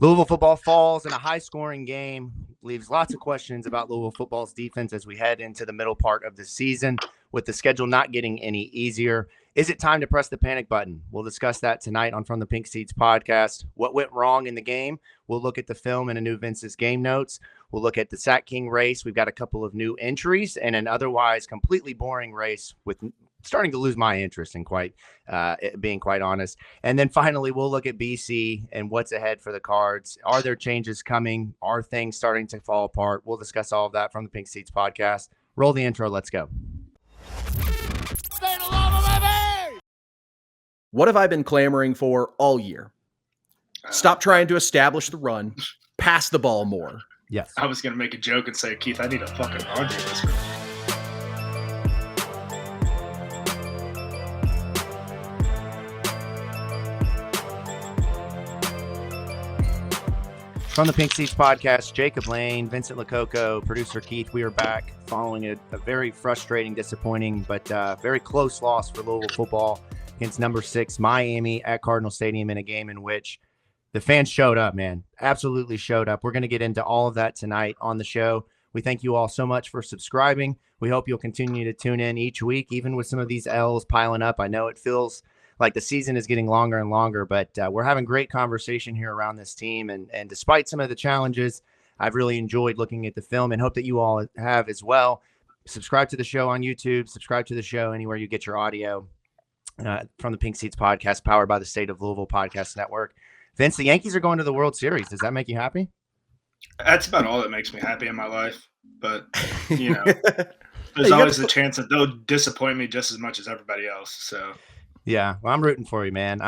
Louisville football falls in a high-scoring game, leaves lots of questions about Louisville football's defense as we head into the middle part of the season, with the schedule not getting any easier. Is it time to press the panic button? We'll discuss that tonight on From the Pink Seats podcast. What went wrong in the game? We'll look at the film and a new Vince's game notes. We'll look at the Sack King race. We've got a couple of new entries and an otherwise completely boring race with starting to lose my interest in being quite honest. And then finally, we'll look at BC and what's ahead for the Cards. Are there changes coming? Are things starting to fall apart? We'll discuss all of that from the Pink Seats podcast. Roll the intro. Let's go. What have I been clamoring for all year? Stop trying to establish the run. Pass the ball more. Yes. I was going to make a joke and say, Keith, I need a fucking laundry list. From the Pink Seats podcast, Jacob Lane, Vincent Lococo, producer Keith. We are back following a very frustrating, disappointing, but very close loss for Louisville football against number 6 Miami at Cardinal Stadium in a game in which the fans showed up, man. Absolutely showed up. We're going to get into all of that tonight on the show. We thank you all so much for subscribing. We hope you'll continue to tune in each week, even with some of these L's piling up. I know it feels like the season is getting longer and longer, but we're having great conversation here around this team. And despite some of the challenges, I've really enjoyed looking at the film and hope that you all have as well. Subscribe to the show on YouTube. Subscribe to the show anywhere you get your audio. From the Pink Seats podcast, powered by the State of Louisville Podcast Network. Vince, the Yankees are going to the World Series. Does that make you happy? That's about all that makes me happy in my life. But, there's always a chance that they'll disappoint me just as much as everybody else. So, yeah, well, I'm rooting for you, man.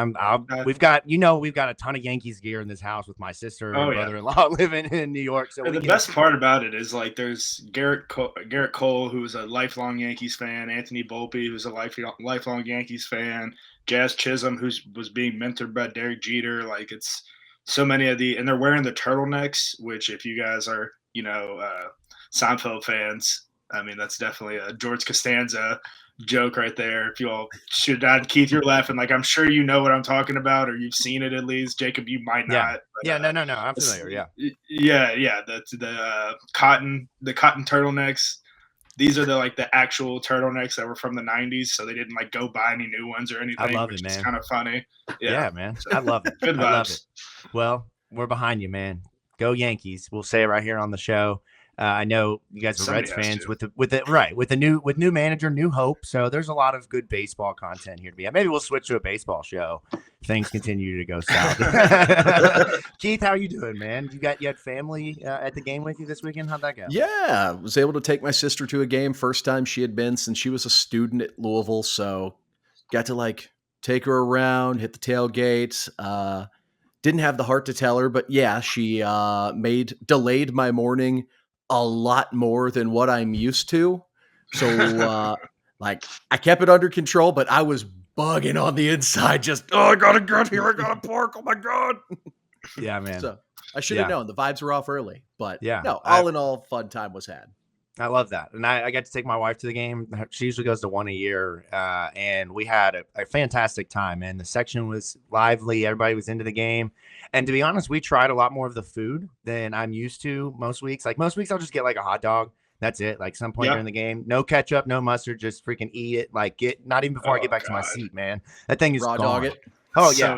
We've got a ton of Yankees gear in this house with my sister and brother-in-law living in New York. So the best part about it is like there's Garrett Cole, who's a lifelong Yankees fan, Anthony Volpe, who's a lifelong Yankees fan, Jazz Chisholm, who was being mentored by Derek Jeter. Like it's so many of and they're wearing the turtlenecks, which if you guys are Seinfeld fans, I mean that's definitely a George Costanza joke right there. If you all should not, Keith, you're laughing like I'm sure you know what I'm talking about, or you've seen it at least. Jacob, you might not. Yeah, but, no, I'm familiar. Yeah. The cotton turtlenecks. These are the actual turtlenecks that were from the '90s, so they didn't go buy any new ones or anything. I love it, man. It's kind of funny. Yeah, man. I love it. Good vibes. I love it. Well, we're behind you, man. Go Yankees. We'll say it right here on the show. I know you guys are Reds fans with new manager, new hope. So there's a lot of good baseball content here to be. Maybe we'll switch to a baseball show. Things continue to go south. Keith, how are you doing, man? You had family at the game with you this weekend? How'd that go? Yeah, I was able to take my sister to a game. First time she had been since she was a student at Louisville. So got to take her around, hit the tailgate. Didn't have the heart to tell her, but yeah, she delayed my morning a lot more than what I'm used to. So I kept it under control, but I was bugging on the inside. Just, I gotta get here. I gotta park. Oh my God. Yeah, man. So I should have known the vibes were off early, but yeah, all in all, fun time was had. I love that. And I got to take my wife to the game. She usually goes to one a year. And we had a fantastic time, man. The section was lively. Everybody was into the game. And to be honest, we tried a lot more of the food than I'm used to most weeks. Most weeks I'll just get a hot dog. That's it. Some point during the game, no ketchup, no mustard, just freaking eat it. Not even before I get back to my seat, man. That thing is raw gone. dog it. Oh yeah.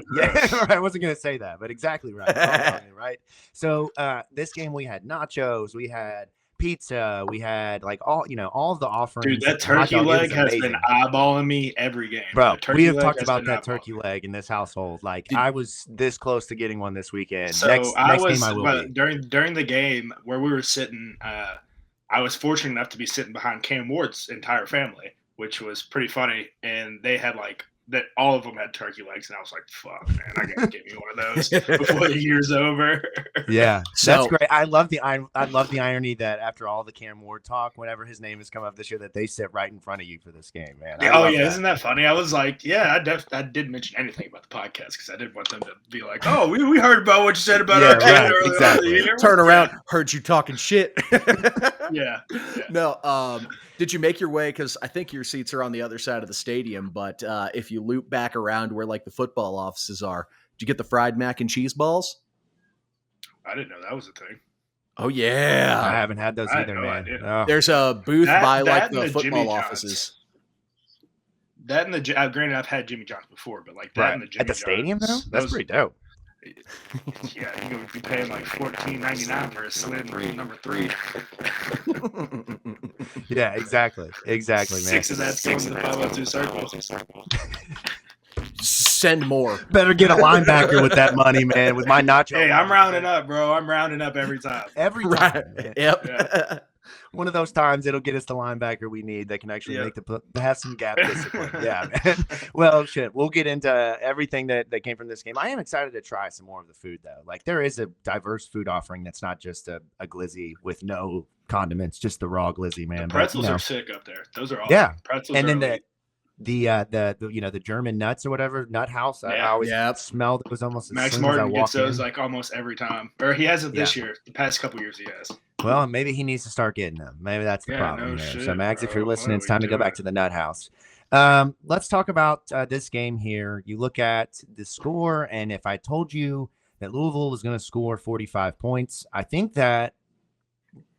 I wasn't going to say that, but exactly right. Right. So this game we had nachos, we had pizza, we had all of the offerings. Dude, that turkey leg has been eyeballing me every game. Bro, we have talked about that turkey leg in this household. I was this close to getting one this weekend. So next game I will be. During the game where we were sitting, I was fortunate enough to be sitting behind Cam Ward's entire family, which was pretty funny. And they had that all of them had turkey legs, and I was like, "Fuck, man, I gotta get me one of those before the year's over." Yeah, that's great. I love the irony that after all the Cam Ward talk, whenever his name has come up this year, that they sit right in front of you for this game, man. Isn't that funny? I was like, yeah, I didn't mention anything about the podcast because I didn't want them to be like, "Oh, we heard about what you said about our kid earlier." Exactly. Turn around, heard you talking shit. Yeah. No. Did you make your way? Because I think your seats are on the other side of the stadium. But if you loop back around where the football offices are, did you get the fried mac and cheese balls? I didn't know that was a thing. Oh yeah, I haven't had those I had either, no man. idea. Oh. there's a booth by like and the Jimmy football John's. offices. That and the granted, I've had Jimmy John's before, but like that and the Jimmy at the stadium though, John's, that's pretty dope. Yeah, you would be paying like $14.99 for a slim number 3. Yeah, exactly, man. 6 of that's going to the 502 circle. Send more. Better get a linebacker with that money, man. With my nacho. Hey, I'm rounding up, bro. I'm rounding up every time. Every time. Right. Yep. Yeah. One of those times it'll get us the linebacker we need that can actually make have some gap discipline. Yeah, man. Well, shit. We'll get into everything that came from this game. I am excited to try some more of the food though. Like there is a diverse food offering that's not just a glizzy with no condiments, just the raw glizzy, man. The pretzels are sick up there. Those are awesome. Yeah. Pretzels and are then the German nuts or whatever nut house. I always smelled it was almost Max Martin gets those like almost every time, or he has it this year. The past couple years he has. Well, maybe he needs to start getting them. Maybe that's the problem. No shit, so Max, bro. if you're listening, it's time to go back to the nut house. Let's talk about this game here. You look at the score, and if I told you that Louisville was going to score 45 points, I think that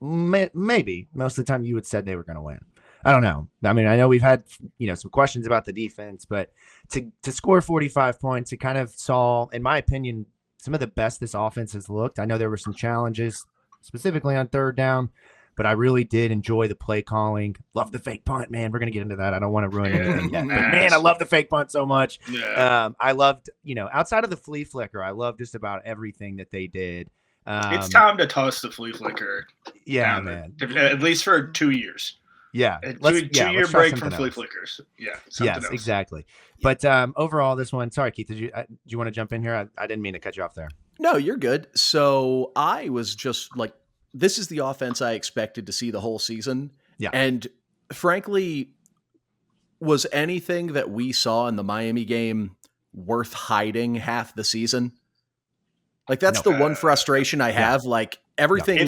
maybe most of the time you would said they were going to win. I don't know. I mean, I know we've had, some questions about the defense, but to score 45 points, it kind of saw, in my opinion, some of the best this offense has looked. I know there were some challenges specifically on third down, but I really did enjoy the play calling. Love the fake punt, man. We're going to get into that. I don't want to ruin anything yet. But man, I love the fake punt so much. Yeah. I loved, outside of the flea flicker, I love just about everything that they did. It's time to toss the flea flicker. Yeah, man. At least for 2 years. Yeah, two-year break from flea flickers. Yeah, yes, else. Exactly. But overall, this one. Sorry, Keith. Do you want to jump in here? I didn't mean to cut you off there. No, you're good. So I was just like, this is the offense I expected to see the whole season. Yeah, and frankly, was anything that we saw in the Miami game worth hiding half the season? Like that's the one frustration I have. Like everything.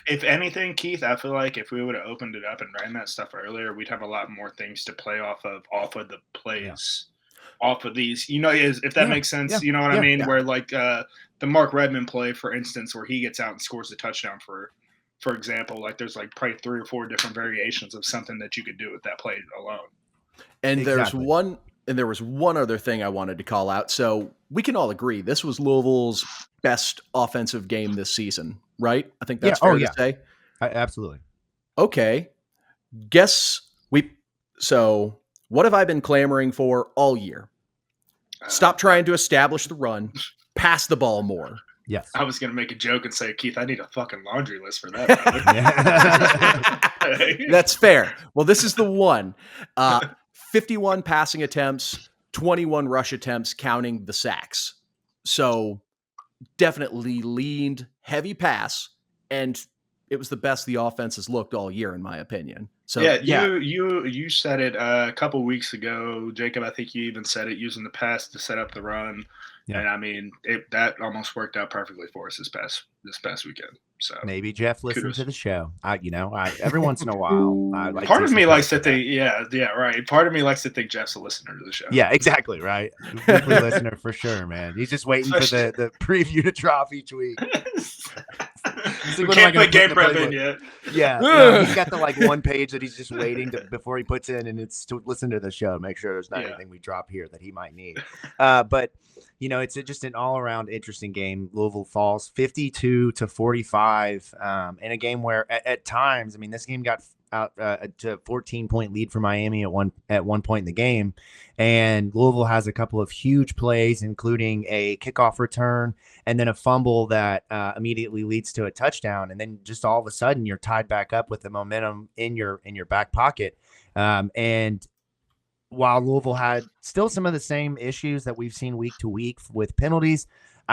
If anything, Keith, I feel like if we would have opened it up and ran that stuff earlier, we'd have a lot more things to play off of the plays, off of these. If that makes sense. Yeah. You know what I mean? Yeah. Where like the Mark Redmond play, for instance, where he gets out and scores a touchdown for example, like there's like probably 3 or 4 different variations of something that you could do with that play alone. And there was one other thing I wanted to call out. So we can all agree this was Louisville's best offensive game this season, right? I think that's fair to say. Absolutely. Okay. So what have I been clamoring for all year? Stop trying to establish the run, pass the ball more. Yes. I was going to make a joke and say, Keith, I need a fucking laundry list for that. That's fair. Well, this is the one. 51 passing attempts, 21 rush attempts, counting the sacks. So definitely leaned heavy pass, and it was the best the offense has looked all year, in my opinion. So you said it a couple weeks ago, Jacob. I think you even said it, using the pass to set up the run. Yeah. And I mean, that almost worked out perfectly for us this past weekend. So maybe Jeff listened to the show. I every once in a while, part of me likes to think, right. Part of me likes to think Jeff's a listener to the show. Yeah, exactly, right. Weekly listener for sure, man. He's just waiting for the preview to drop each week. We can't put game prep in yet. Yeah, he's got the one page that he's just waiting before he puts in, and it's to listen to the show, make sure there's not anything we drop here that he might need. But it's just an all-around interesting game. Louisville falls 52-45 in a game where at times, I mean, this game got out to a 14-point lead for Miami at one point in the game, and Louisville has a couple of huge plays, including a kickoff return and then a fumble that immediately leads to a touchdown, and then just all of a sudden you're tied back up with the momentum in your back pocket. And while Louisville had still some of the same issues that we've seen week to week with penalties,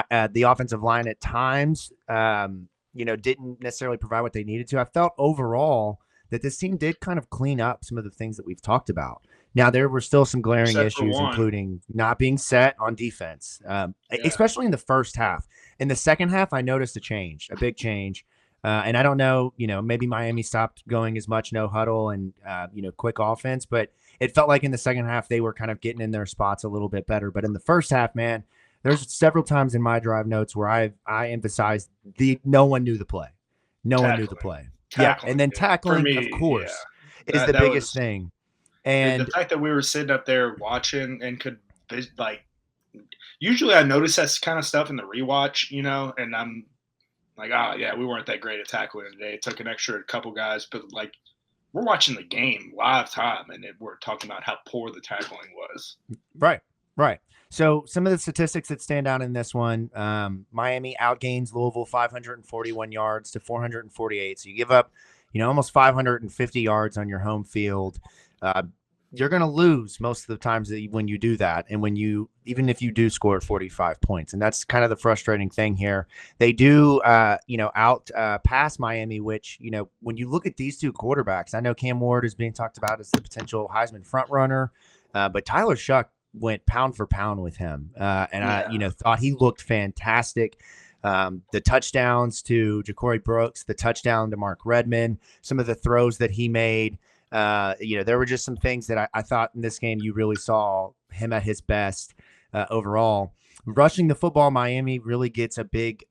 the offensive line at times, didn't necessarily provide what they needed to. I felt overall that this team did kind of clean up some of the things that we've talked about. Now, there were still some glaring issues, including not being set on defense, especially in the first half. In the second half, I noticed a big change. And I don't know, maybe Miami stopped going as much no huddle and, quick offense, but it felt like in the second half, they were kind of getting in their spots a little bit better. But in the first half, man, There's several times in my drive notes where I emphasized no one knew the play. No one knew the play. Yeah. And then For tackling, of me, yeah. course, is the That biggest was thing. the And fact that we were sitting up there watching and could like. Usually, I notice that kind of stuff in the rewatch, and I'm like, oh yeah, we weren't that great at tackling today. It took an extra couple guys, but like we're watching the game live time, and we're talking about how poor the tackling was. right. So some of the statistics that stand out in this one, Miami outgains Louisville 541 yards to 448. So you give up, almost 550 yards on your home field. You're going to lose most of the times when you do that. And even if you do score 45 points, and that's kind of the frustrating thing here. They do, pass Miami, which, when you look at these two quarterbacks, I know Cam Ward is being talked about as the potential Heisman front runner, but Tyler Shough went pound for pound with him. I thought he looked fantastic. The touchdowns to Ja'Cory Brooks, the touchdown to Mark Redmond, some of the throws that he made, there were just some things that I thought in this game you really saw him at his best overall. Rushing the football, Miami really gets a big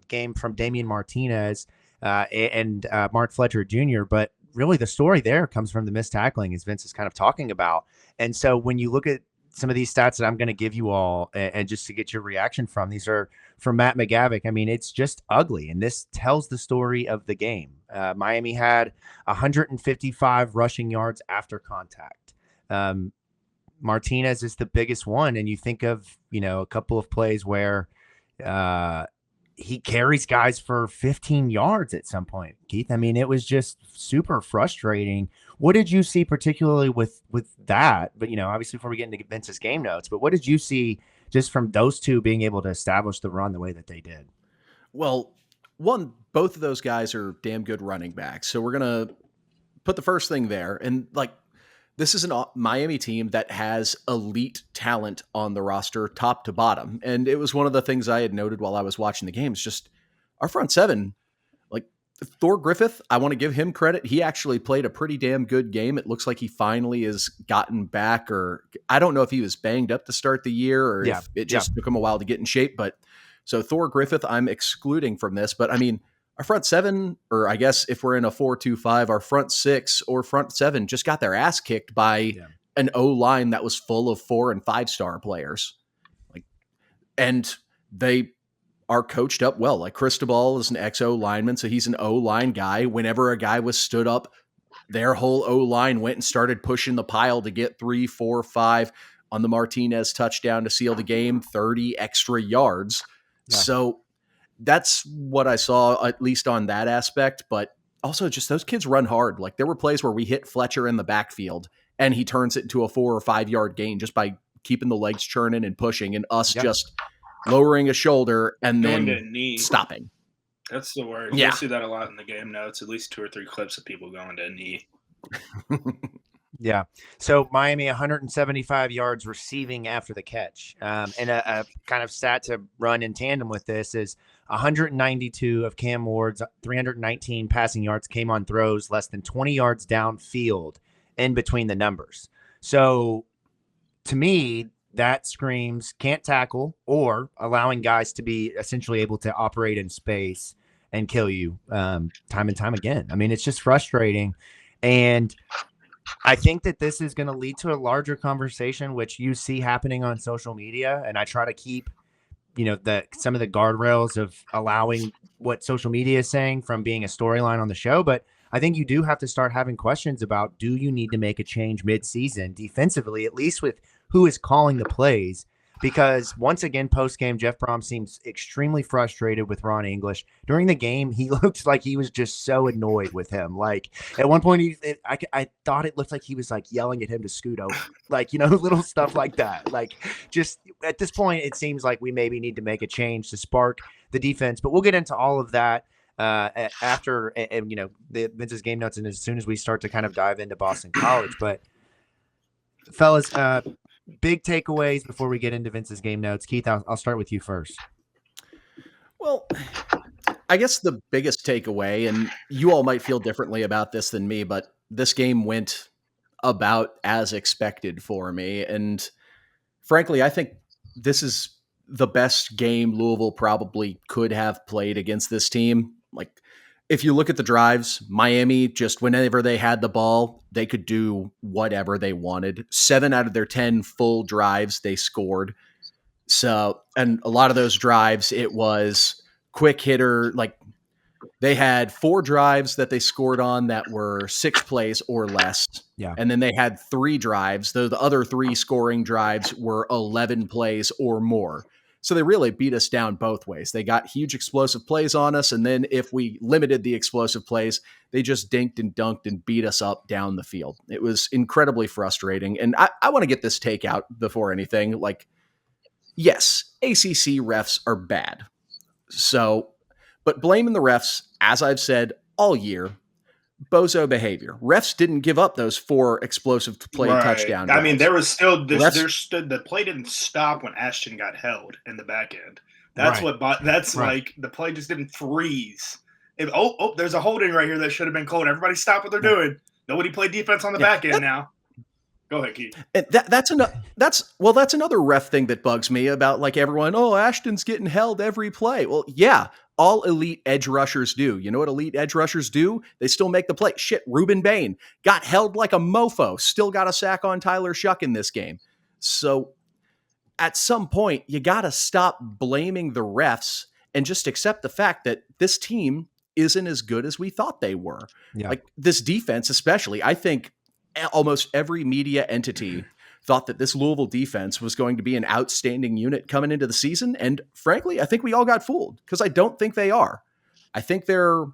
game from Damian Martinez and Mark Fletcher Jr., but really the story there comes from the missed tackling, as Vince is kind of talking about. And so when you look at some of these stats that I'm going to give you all, and just to get your reaction from, these are from Matt McGavick. I mean, it's just ugly. And this tells the story of the game. Miami had 155 rushing yards after contact. Martinez is the biggest one. And you think of, a couple of plays where he carries guys for 15 yards at some point, Keith. I mean, it was just super frustrating. What did you see particularly with that? But, obviously before we get into Vince's game notes, but what did you see just from those two being able to establish the run the way that they did? Well, both of those guys are damn good running backs. So we're going to put the first thing there. And this is a Miami team that has elite talent on the roster, top to bottom. And it was one of the things I had noted while I was watching the games, just our front seven, like Thor Griffith, I want to give him credit. He actually played a pretty damn good game. It looks like he finally has gotten back, or I don't know if he was banged up to start the year or if it just took him a while to get in shape. But so Thor Griffith, I'm excluding from this, but I mean, our front seven, or I guess if we're in a 4-2-5, our front six or front seven just got their ass kicked by an O-line that was full of 4- and 5-star players. And they are coached up well. Like Cristobal is an ex-O lineman, so he's an O-line guy. Whenever a guy was stood up, their whole O-line went and started pushing the pile to get 3, 4, 5 on the Martinez touchdown to seal the game, 30 extra yards. Yeah. So that's what I saw, at least on that aspect. But also just those kids run hard. Like there were plays where we hit Fletcher in the backfield and he turns it into a 4 or 5 yard gain just by keeping the legs churning and pushing, and us just lowering a shoulder and then stopping. That's the word. Yeah. You'll see that a lot in the game notes, at least 2 or 3 clips of people going to a knee. Yeah. So Miami 175 yards receiving after the catch. And a kind of stat to run in tandem with this is 192 of Cam Ward's 319 passing yards came on throws less than 20 yards downfield in between the numbers. So to me, that screams can't tackle or allowing guys to be essentially able to operate in space and kill you time and time again. I mean, it's just frustrating. And I think that this is going to lead to a larger conversation, which you see happening on social media. And I try to keep, some of the guardrails of allowing what social media is saying from being a storyline on the show. But I think you do have to start having questions about, do you need to make a change mid-season defensively, at least with who is calling the plays? Because once again, post-game, Jeff Brom seems extremely frustrated with Ron English. During the game, he looked like he was just so annoyed with him. Like at one point, I thought it looked like he was like yelling at him to scoot over, little stuff like that. Like just at this point, it seems like we maybe need to make a change to spark the defense. But we'll get into all of that after, the Vince's game notes, and as soon as we start to kind of dive into Boston College. But fellas, big takeaways before we get into Vince's game notes. Keith, I'll start with you first. Well, I guess the biggest takeaway, and you all might feel differently about this than me, but this game went about as expected for me. And frankly, I think this is the best game Louisville probably could have played against this team. Like, if you look at the drives, Miami, just whenever they had the ball, they could do whatever they wanted. 7 out of their 10 full drives, they scored. So, and a lot of those drives, it was quick hitter. Like, they had 4 drives that they scored on that were 6 plays or less. Yeah. And then they had 3 drives. The other 3 scoring drives were 11 plays or more. So they really beat us down both ways. They got huge explosive plays on us. And then if we limited the explosive plays, they just dinked and dunked and beat us up down the field. It was incredibly frustrating. And I want to get this take out before anything. Like, yes, ACC refs are bad. So, but blaming the refs, as I've said all year, bozo behavior. Refs didn't give up those 4 explosive play touchdown drives. I mean, there was still this. The play didn't stop when Ashton got held in the back end. That's right. Like the play just didn't freeze. There's a holding right here that should have been called. Everybody stop what they're doing. Nobody play defense on the back end now. Go ahead, Keith. That's another ref thing that bugs me about, like, everyone. Oh, Ashton's getting held every play. Well, yeah. All elite edge rushers do. You know what elite edge rushers do? They still make the play. Shit, Ruben Bain got held like a mofo, still got a sack on Tyler Shough in this game. So at some point, you got to stop blaming the refs and just accept the fact that this team isn't as good as we thought they were. Yeah. Like, this defense especially, I think almost every media entity thought that this Louisville defense was going to be an outstanding unit coming into the season. And frankly, I think we all got fooled, because I don't think they are. I think they're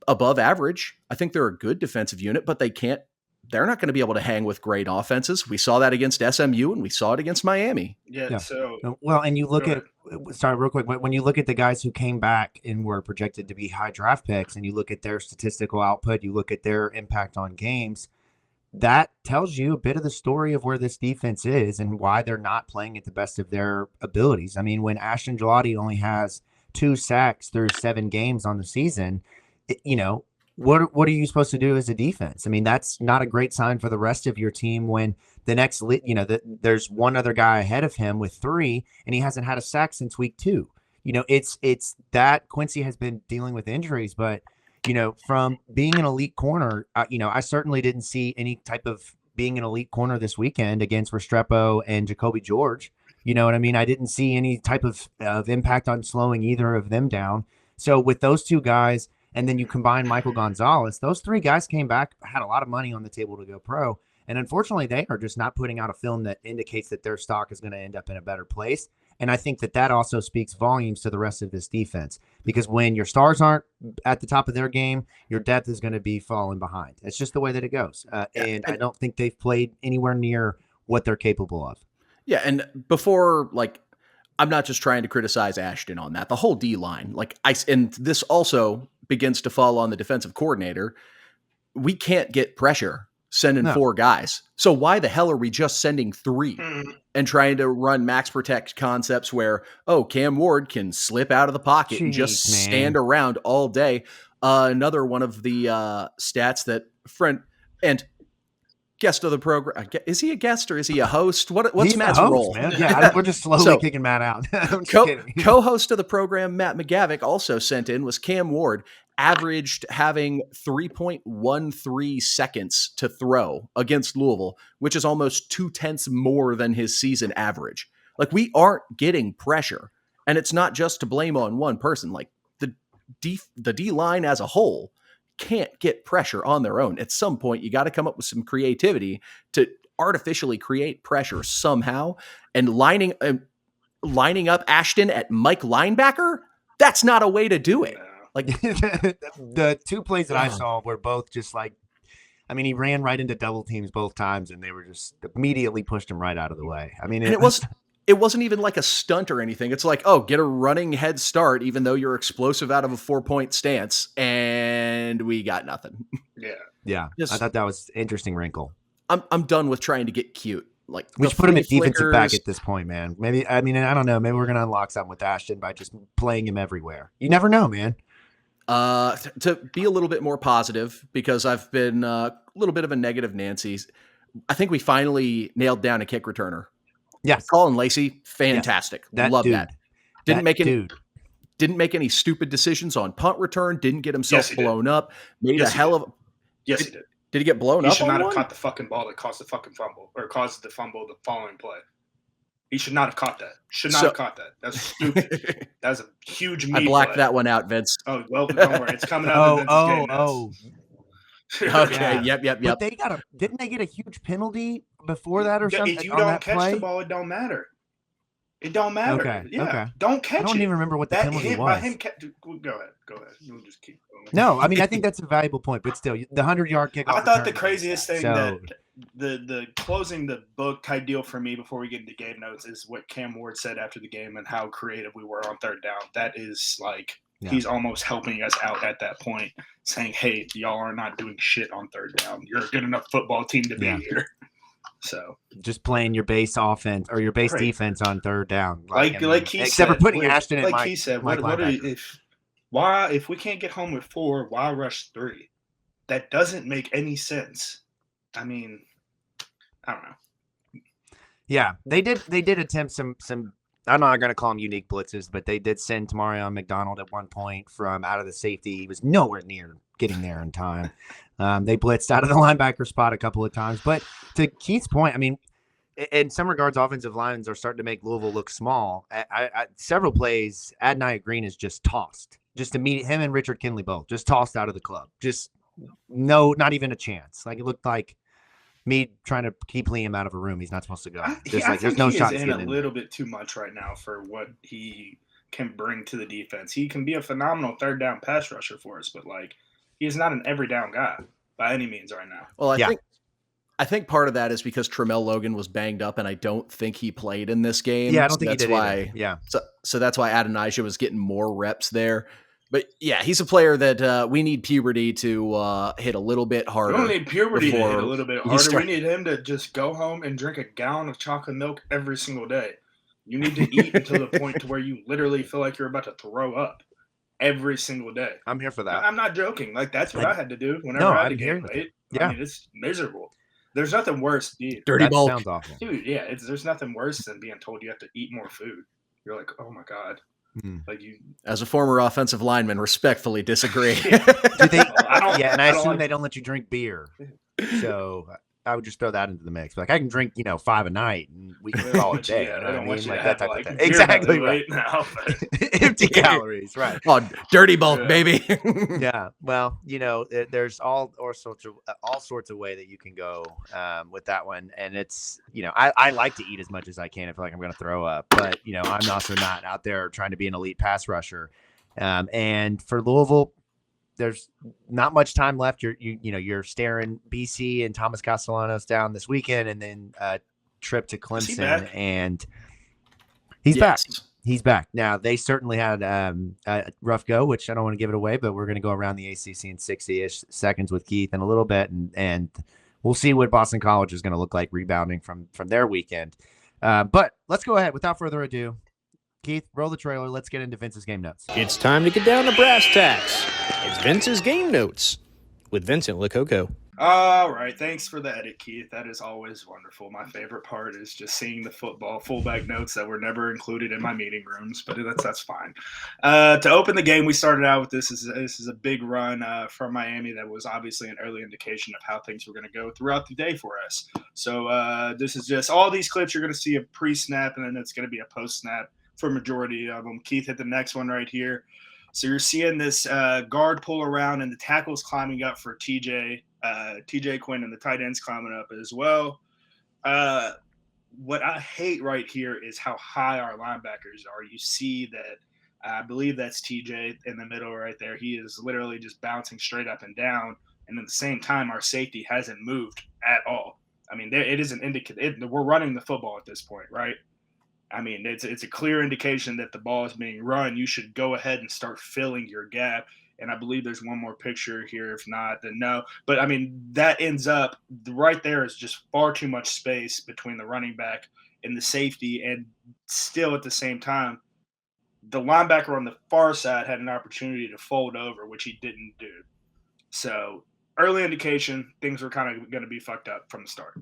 above average. I think they're a good defensive unit, but they're not going to be able to hang with great offenses. We saw that against SMU and we saw it against Miami. Yeah. So, well, and you look at, sorry, real quick, when you look at the guys who came back and were projected to be high draft picks, and you look at their statistical output, you look at their impact on games, that tells you a bit of the story of where this defense is and why they're not playing at the best of their abilities. I mean, when Ashton Gillotte only has 2 sacks through 7 games on the season, what are you supposed to do as a defense? I mean, that's not a great sign for the rest of your team when the next, there's one other guy ahead of him with 3, and he hasn't had a sack since week 2. It's that Quincy has been dealing with injuries, but from being an elite corner, I certainly didn't see any type of being an elite corner this weekend against Restrepo and Jacoby George. You know what I mean? I didn't see any type of impact on slowing either of them down. So with those 2 guys, and then you combine Michael Gonzalez, those 3 guys came back, had a lot of money on the table to go pro. And unfortunately, they are just not putting out a film that indicates that their stock is going to end up in a better place. And I think that also speaks volumes to the rest of this defense, because when your stars aren't at the top of their game, your depth is going to be falling behind. It's just the way that it goes. And I don't think they've played anywhere near what they're capable of. Yeah. And before, I'm not just trying to criticize Ashton on that. The whole D line, and this also begins to fall on the defensive coordinator. We can't get pressure sending 4 guys. So why the hell are we just sending 3 and trying to run max protect concepts where, Cam Ward can slip out of the pocket and just stand around all day? Another one of the stats that and guest of the program. Is he a guest or is he a host? What's He's Matt's host, role? Man. Yeah, we're just slowly kicking Matt out. Co-host of the program, Matt McGavick, also sent in was Cam Ward, averaged having 3.13 seconds to throw against Louisville, which is almost 0.2 more than his season average. Like, we aren't getting pressure, and it's not just to blame on one person. Like, the D line as a whole can't get pressure on their own. At some point, you got to come up with some creativity to artificially create pressure somehow. And lining up Ashton at Mike linebacker, that's not a way to do it. Like, the 2 plays that I saw were both just he ran right into double teams both times, and they were just immediately pushed him right out of the way. I mean, it wasn't even like a stunt or anything. It's like, get a running head start, even though you're explosive out of a 4-point stance, and we got nothing. Yeah. I thought that was an interesting wrinkle. I'm done with trying to get cute. Like, we should put him at defensive back at this point, man. Maybe, I don't know. Maybe we're going to unlock something with Ashton by just playing him everywhere. You never know, man. To be a little bit more positive, because I've been a little bit of a negative Nancy, I think we finally nailed down a kick returner. Yes. Caullin Lacy, fantastic. That Love dude. that. Didn't make any stupid decisions on punt return. Didn't get himself blown up. Made a hell of. Yes, he did. Did he get blown up? He should on not have one? caught the fucking ball that caused the fucking fumble, or caused the fumble the following play. He should not have caught that. Should not have caught that. That's stupid. That's a huge I blacked that one out, Vince. Oh, well, don't worry. It's coming up in Vince's game notes. Okay, yep. But didn't they get a huge penalty before that or something? If you don't catch the ball, it don't matter. It don't matter. Okay. Yeah. Okay. Don't catch it. I don't even remember what the penalty was. Go ahead. You'll just keep going. No, I mean, I think that's a valuable point, but still, the 100-yard kickoff. I thought the craziest thing that the closing the book type deal for me before we get into game notes is what Cam Ward said after the game and how creative we were on third down. That is like he's almost helping us out at that point, saying, "Hey, y'all are not doing shit on third down. You're a good enough football team to be here." So just playing your base offense or your base defense on third down, like he except said, for putting Ashton in. Like he said, if we can't get home with 4, why rush 3? That doesn't make any sense. I mean, I don't know. Yeah, they did attempt some. I'm not going to call them unique blitzes, but they did send Tamarion McDonald at one point from out of the safety. He was nowhere near getting there in time. They blitzed out of the linebacker spot a couple of times. But to Keith's point, I mean, in some regards, offensive lines are starting to make Louisville look small. Several plays, Adonai Green is just tossed. Just to meet him and Richard Kinley both, just tossed out of the club. Just not even a chance. Like it looked like me trying to keep Liam out of a room he's not supposed to go. There's no shot. He's in a little bit too much right now for what he can bring to the defense. He can be a phenomenal third down pass rusher for us, but like he is not an every down guy by any means right now. Well, I think part of that is because Tramel Logan was banged up, and I don't think he played in this game. Yeah, I don't think he did either. Yeah, so that's why Adonijah was getting more reps there. But yeah, he's a player that we need puberty to hit a little bit harder. We don't need puberty to hit a little bit harder. We need him to just go home and drink a gallon of chocolate milk every single day. You need to eat until the point to where you literally feel like you're about to throw up every single day. I'm here for that. I'm not joking. Like that's what I had to do whenever I had to gain weight. Yeah, I mean, it's miserable. There's nothing worse, dude. Dirty bulk. Sounds awful, dude. Yeah, there's nothing worse than being told you have to eat more food. You're like, oh my god. Like you, as a former offensive lineman, respectfully disagree. Do they? And I assume they don't let you drink beer. So I would just throw that into the mix. Like I can drink, 5 a night, and we can call it a day. I don't want you like to that have type of thing. Exactly right now. Empty calories, right? Oh, dirty bulk, baby. Yeah. Well, there's all sorts of way that you can go with that one, and it's I like to eat as much as I can. I feel like I'm going to throw up, but I'm also not out there trying to be an elite pass rusher. And for Louisville, there's not much time left. You're staring BC and Thomas Castellanos down this weekend, and then a trip to Clemson, and he's back. He's back. Now they certainly had a rough go, which I don't want to give it away, but we're going to go around the ACC in 60-ish seconds with Keith in a little bit, and we'll see what Boston College is going to look like rebounding from their weekend. But let's go ahead without further ado. Keith, roll the trailer. Let's get into Vince's game notes. It's time to get down to brass tacks. It's Vince's game notes with Vincent Lococo. All right. Thanks for the edit, Keith. That is always wonderful. My favorite part is just seeing the football fullback notes that were never included in my meeting rooms, but that's fine. To open the game, we started out with this is a big run from Miami that was obviously an early indication of how things were going to go throughout the day for us. So this is just all these clips. You're going to see a pre-snap, and then it's going to be a post-snap for majority of them. Keith hit the next one right here. So you're seeing this guard pull around and the tackle's climbing up for TJ Quinn, and the tight end's climbing up as well. What I hate right here is how high our linebackers are. You see that I believe that's TJ in the middle right there. He is literally just bouncing straight up and down. And at the same time, our safety hasn't moved at all. I mean, it is an indicator. We're running the football at this point, right? I mean, it's a clear indication that the ball is being run. You should go ahead and start filling your gap. And I believe there's one more picture here. If not, then no. But, I mean, that ends up right there is just far too much space between the running back and the safety. And still at the same time, the linebacker on the far side had an opportunity to fold over, which he didn't do. So early indication, things were kind of going to be fucked up from the start.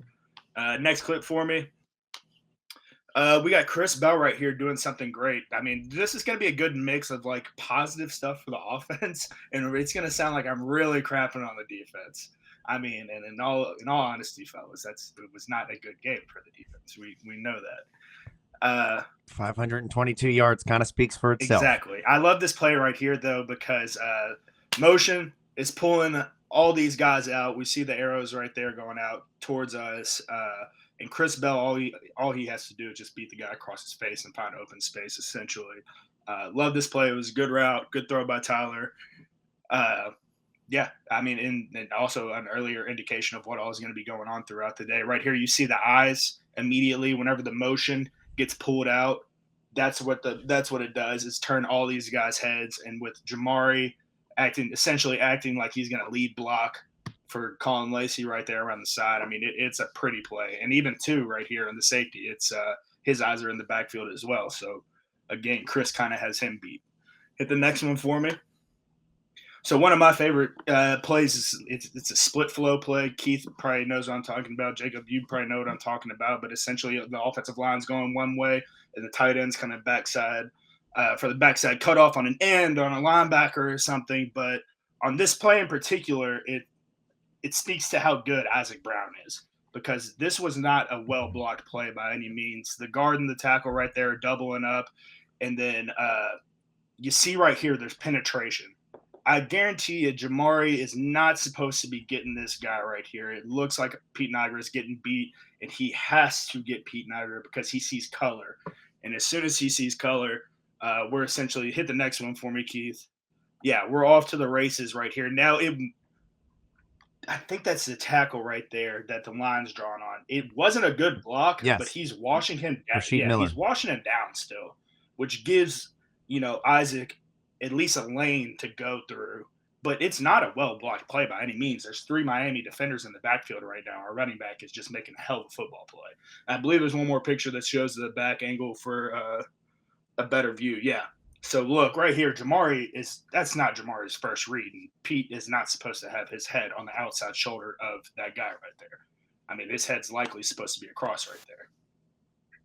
Next clip for me. We got Chris Bell right here doing something great. I mean, this is going to be a good mix of like positive stuff for the offense, and it's going to sound like I'm really crapping on the defense. I mean, and in all honesty, fellas, it was not a good game for the defense. We know that. 522 yards kind of speaks for itself. Exactly. I love this play right here though because motion is pulling all these guys out. We see the arrows right there going out towards us. And Chris Bell, all he has to do is just beat the guy across his face and find open space, essentially. Love this play. It was a good route, good throw by Tyler. Yeah, I mean, and also an earlier indication of what all is going to be going on throughout the day. Right here, you see the eyes immediately whenever the motion gets pulled out. That's what it does is turn all these guys' heads. And with Jamari essentially acting like he's going to lead block for Caullin Lacy right there around the side. I mean, it's a pretty play. And even two right here in the safety, it's his eyes are in the backfield as well. So again, Chris kind of has him beat. Hit the next one for me. So one of my favorite plays is it's a split flow play. Keith probably knows what I'm talking about. Jacob, you probably know what I'm talking about. But essentially, the offensive line's going one way, and the tight end's kind of backside for the backside cutoff on an end on a linebacker or something. But on this play in particular, it speaks to how good Isaac Brown is because this was not a well-blocked play by any means. The guard and the tackle right there are doubling up, and then you see right here there's penetration. I guarantee you Jamari is not supposed to be getting this guy right here. It looks like Pete Niagara is getting beat, and he has to get Pete Niagara because he sees color. And as soon as he sees color, we're essentially – hit the next one for me, Keith. Yeah, we're off to the races right here. Now, I think that's the tackle right there that the line's drawn on. It wasn't a good block, yes, but he's washing him down. Miller. He's washing him down still, which gives, Isaac – at least a lane to go through, but it's not a well-blocked play by any means. There's 3 Miami defenders in the backfield right now. Our running back is just making a hell of a football play. I believe there's one more picture that shows the back angle for a better view. Yeah. So look right here, that's not Jamari's first read. And Pete is not supposed to have his head on the outside shoulder of that guy right there. I mean, his head's likely supposed to be across right there.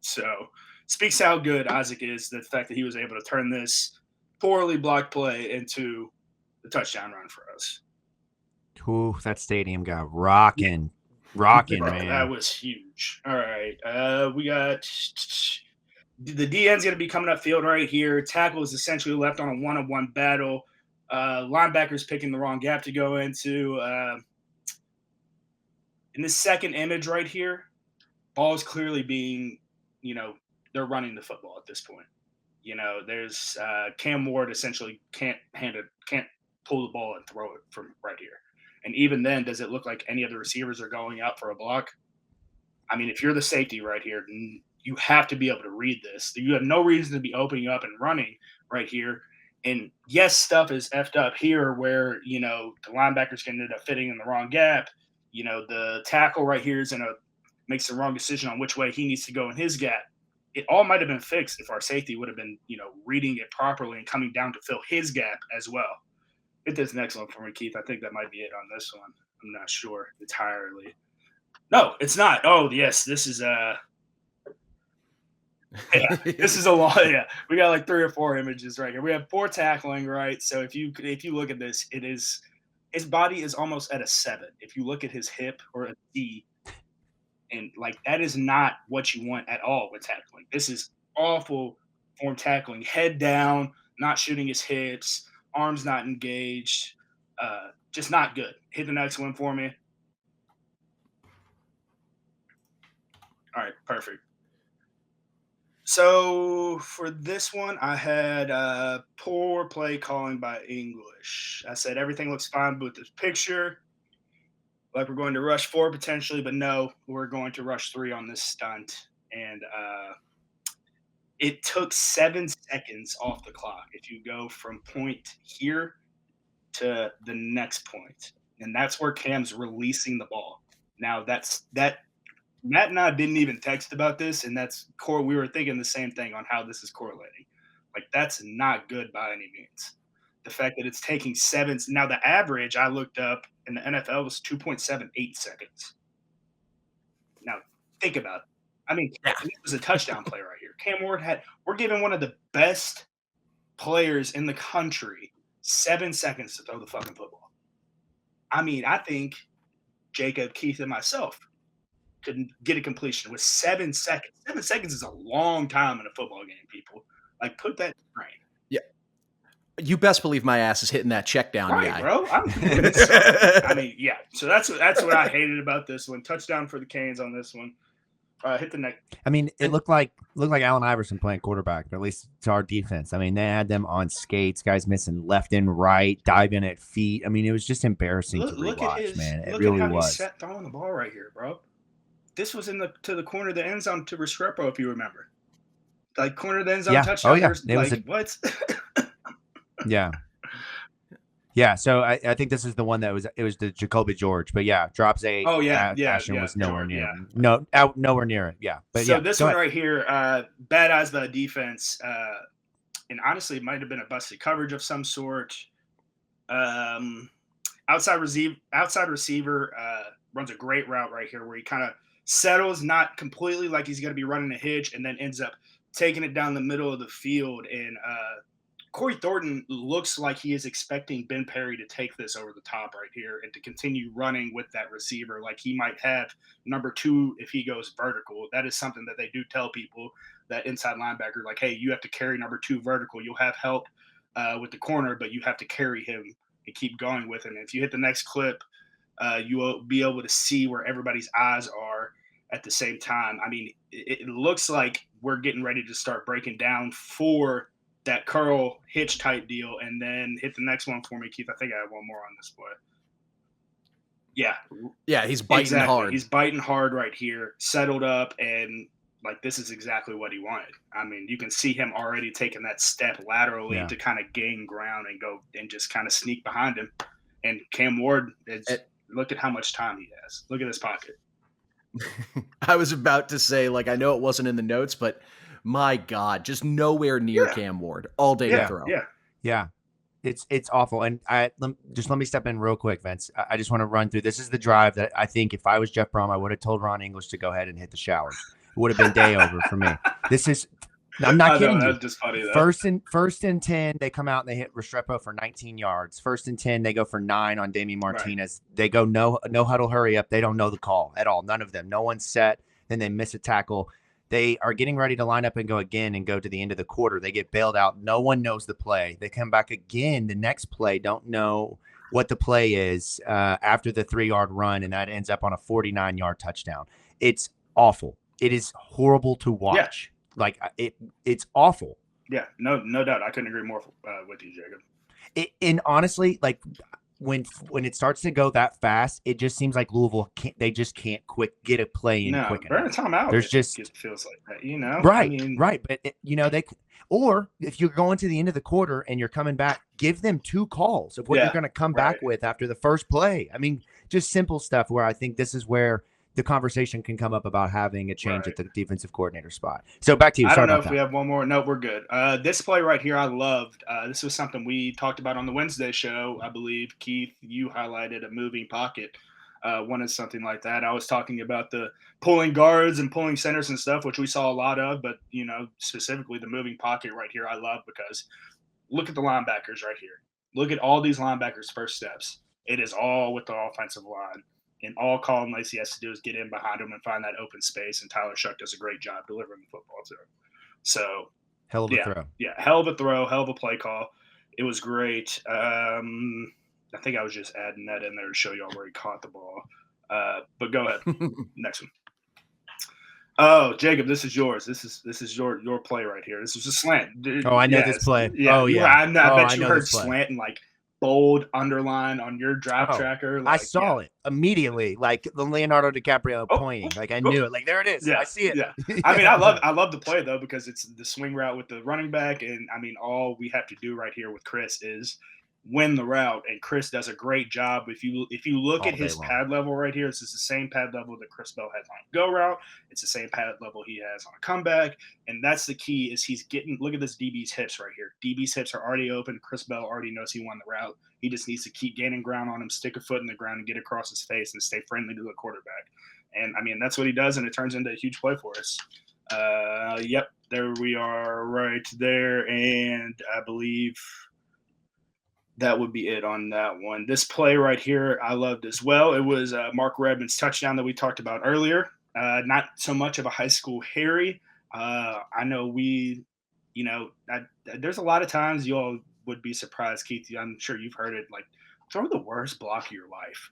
So speaks how good Isaac is, the fact that he was able to turn this poorly blocked play into the touchdown run for us. Ooh, that stadium got rocking, man. That was huge. All right. We got the DN's going to be coming up field right here. Tackle is essentially left on a one-on-one battle. Linebackers picking the wrong gap to go into. In this second image right here, ball is clearly being, they're running the football at this point. There's Cam Ward essentially can't pull the ball and throw it from right here. And even then, does it look like any of the receivers are going out for a block? I mean, if you're the safety right here, you have to be able to read this. You have no reason to be opening up and running right here. And yes, stuff is effed up here where, the linebackers can end up fitting in the wrong gap. The tackle right here makes the wrong decision on which way he needs to go in his gap. It all might have been fixed if our safety would have been, reading it properly and coming down to fill his gap as well. Hit this next one for me, Keith. I think that might be it on this one. I'm not sure entirely. No, it's not. Oh, yes, this is this is a lot. Yeah, we got like 3 or 4 images right here. We have 4 tackling, right? So if you look at this, his body is almost at a 7. If you look at his hip or a D. And, that is not what you want at all with tackling. This is awful form tackling. Head down, not shooting his hips, arms not engaged. Just not good. Hit the next one for me. All right, perfect. So for this one, I had poor play calling by English. I said everything looks fine with this picture. Like we're going to rush 4 potentially, but no, we're going to rush 3 on this stunt. And it took 7 seconds off the clock if you go from point here to the next point. And that's where Cam's releasing the ball. Now Matt and I didn't even text about this, and we were thinking the same thing on how this is correlating. That's not good by any means. The fact that it's taking 7 – now the average I looked up in the NFL was 2.78 seconds. Now think about it. I mean, it was a touchdown play right here. Cam Ward we're giving one of the best players in the country 7 seconds to throw the fucking football. I mean, I think Jacob, Keith, and myself could get a completion with 7 seconds. 7 seconds is a long time in a football game, people. Like, put that in brain. Yeah. You best believe my ass is hitting that check down, right, guy. bro. I mean, yeah. So that's what I hated about this one. Touchdown for the Canes on this one. Hit the neck. I mean, it looked like Allen Iverson playing quarterback, or at least to our defense. I mean, they had them on skates, guys missing left and right, diving at feet. I mean, it was just embarrassing to rewatch, man. It really was. He's set throwing the ball right here, bro. This was to the corner of the end zone to Restrepo, if you remember. Like, corner of the end zone touchdown. Oh, yeah. What? Yeah. Yeah, so I think this is the one that was the Jacoby George, but yeah, drops 8. Oh yeah, Ashton was nowhere near. Yeah. Nowhere near it. Yeah, but so this one right here, bad eyes by the defense, and honestly, it might have been a busted coverage of some sort. Outside receiver runs a great route right here where he kind of settles, not completely like he's going to be running a hitch, and then ends up taking it down the middle of the field. And Corey Thornton looks like he is expecting Ben Perry to take this over the top right here and to continue running with that receiver. Like, he might have number 2 if he goes vertical. That is something that they do tell people, that inside linebacker, like, hey, you have to carry number 2 vertical. You'll have help with the corner, but you have to carry him and keep going with him. And if you hit the next clip, you will be able to see where everybody's eyes are at the same time. I mean, it looks like we're getting ready to start breaking down for that curl hitch type deal. And then hit the next one for me, Keith. I think I have one more on this play. Yeah, he's biting hard. He's biting hard right here, settled up, and like, this is exactly what he wanted. I mean, you can see him already taking that step laterally to kind of gain ground and go and just kind of sneak behind him. And Cam Ward, look at how much time he has. Look at his pocket. I was about to say, like, I know it wasn't in the notes, but my God, just nowhere near Cam Ward all day to throw. Yeah. It's awful. And let me step in real quick, Vince. I just want to run through. This is the drive that I think if I was Jeff Brom, I would have told Ron English to go ahead and hit the showers. It would have been day over for me. I'm not kidding you. That's just funny, though. First and 10, they come out and they hit Restrepo for 19 yards. First and 10, they go for 9 on Damian Martinez. Right. They go no huddle, hurry up. They don't know the call at all. None of them. No one's set. Then they miss a tackle. They are getting ready to line up and go again and go to the end of the quarter. They get bailed out. No one knows the play. They come back again. The next play, don't know what the play is after the 3-yard run, and that ends up on a 49-yard touchdown. It's awful. It is horrible to watch. Yeah. Like, it's awful. Yeah, no doubt. I couldn't agree more with you, Jacob. And honestly, like, when it starts to go that fast, it just seems like Louisville can't get a play in quick enough. Burn a timeout. There's just feels like that, you know. Right, right. But or if you're going to the end of the quarter and you're coming back, give them 2 calls of what you're going to come back with after the first play. I mean, just simple stuff where I think this is where the conversation can come up about having a change at the defensive coordinator spot. So back to you. I don't know if we have one more. No, we're good. This play right here, I loved. This was something we talked about on the Wednesday show, I believe. Keith, you highlighted a moving pocket. Wanted something like that. I was talking about the pulling guards and pulling centers and stuff, which we saw a lot of, but, specifically the moving pocket right here, I love, because look at the linebackers right here. Look at all these linebackers' first steps. It is all with the offensive line. And all Caullin Lacy has to do is get in behind him and find that open space. And Tyler Shough does a great job delivering the football to him. So, hell of a throw. Yeah, hell of a throw, hell of a play call. It was great. I think I was just adding that in there to show y'all where he caught the ball. But go ahead. Next one. Oh, Jacob, this is yours. This is your play right here. This is a slant. Dude, I know this play. Yeah. Oh, yeah. I bet you heard slant and like bold underline on your drive tracker. Like, I saw it immediately, like the Leonardo DiCaprio pointing. Like, I knew it. Like, there it is. Yeah, I see it. Yeah. I mean, I love the play though, because it's the swing route with the running back, and I mean, all we have to do right here with Chris is win the route, and Chris does a great job. If you look at his pad level right here, this is the same pad level that Chris Bell has on a go route. It's the same pad level he has on a comeback, and that's the key. Is he's getting, look at this DB's hips right here. DB's hips are already open. Chris Bell already knows he won the route. He just needs to keep gaining ground on him, stick a foot in the ground, and get across his face and stay friendly to the quarterback. And I mean, that's what he does, and it turns into a huge play for us. Yep, there we are right there. And I believe that would be it on that one. This play right here, I loved as well. It was Mark Redmond's touchdown that we talked about earlier. Not so much of a high school Harry. I know there's a lot of times you all would be surprised, Keith. I'm sure you've heard it, like, throw the worst block of your life.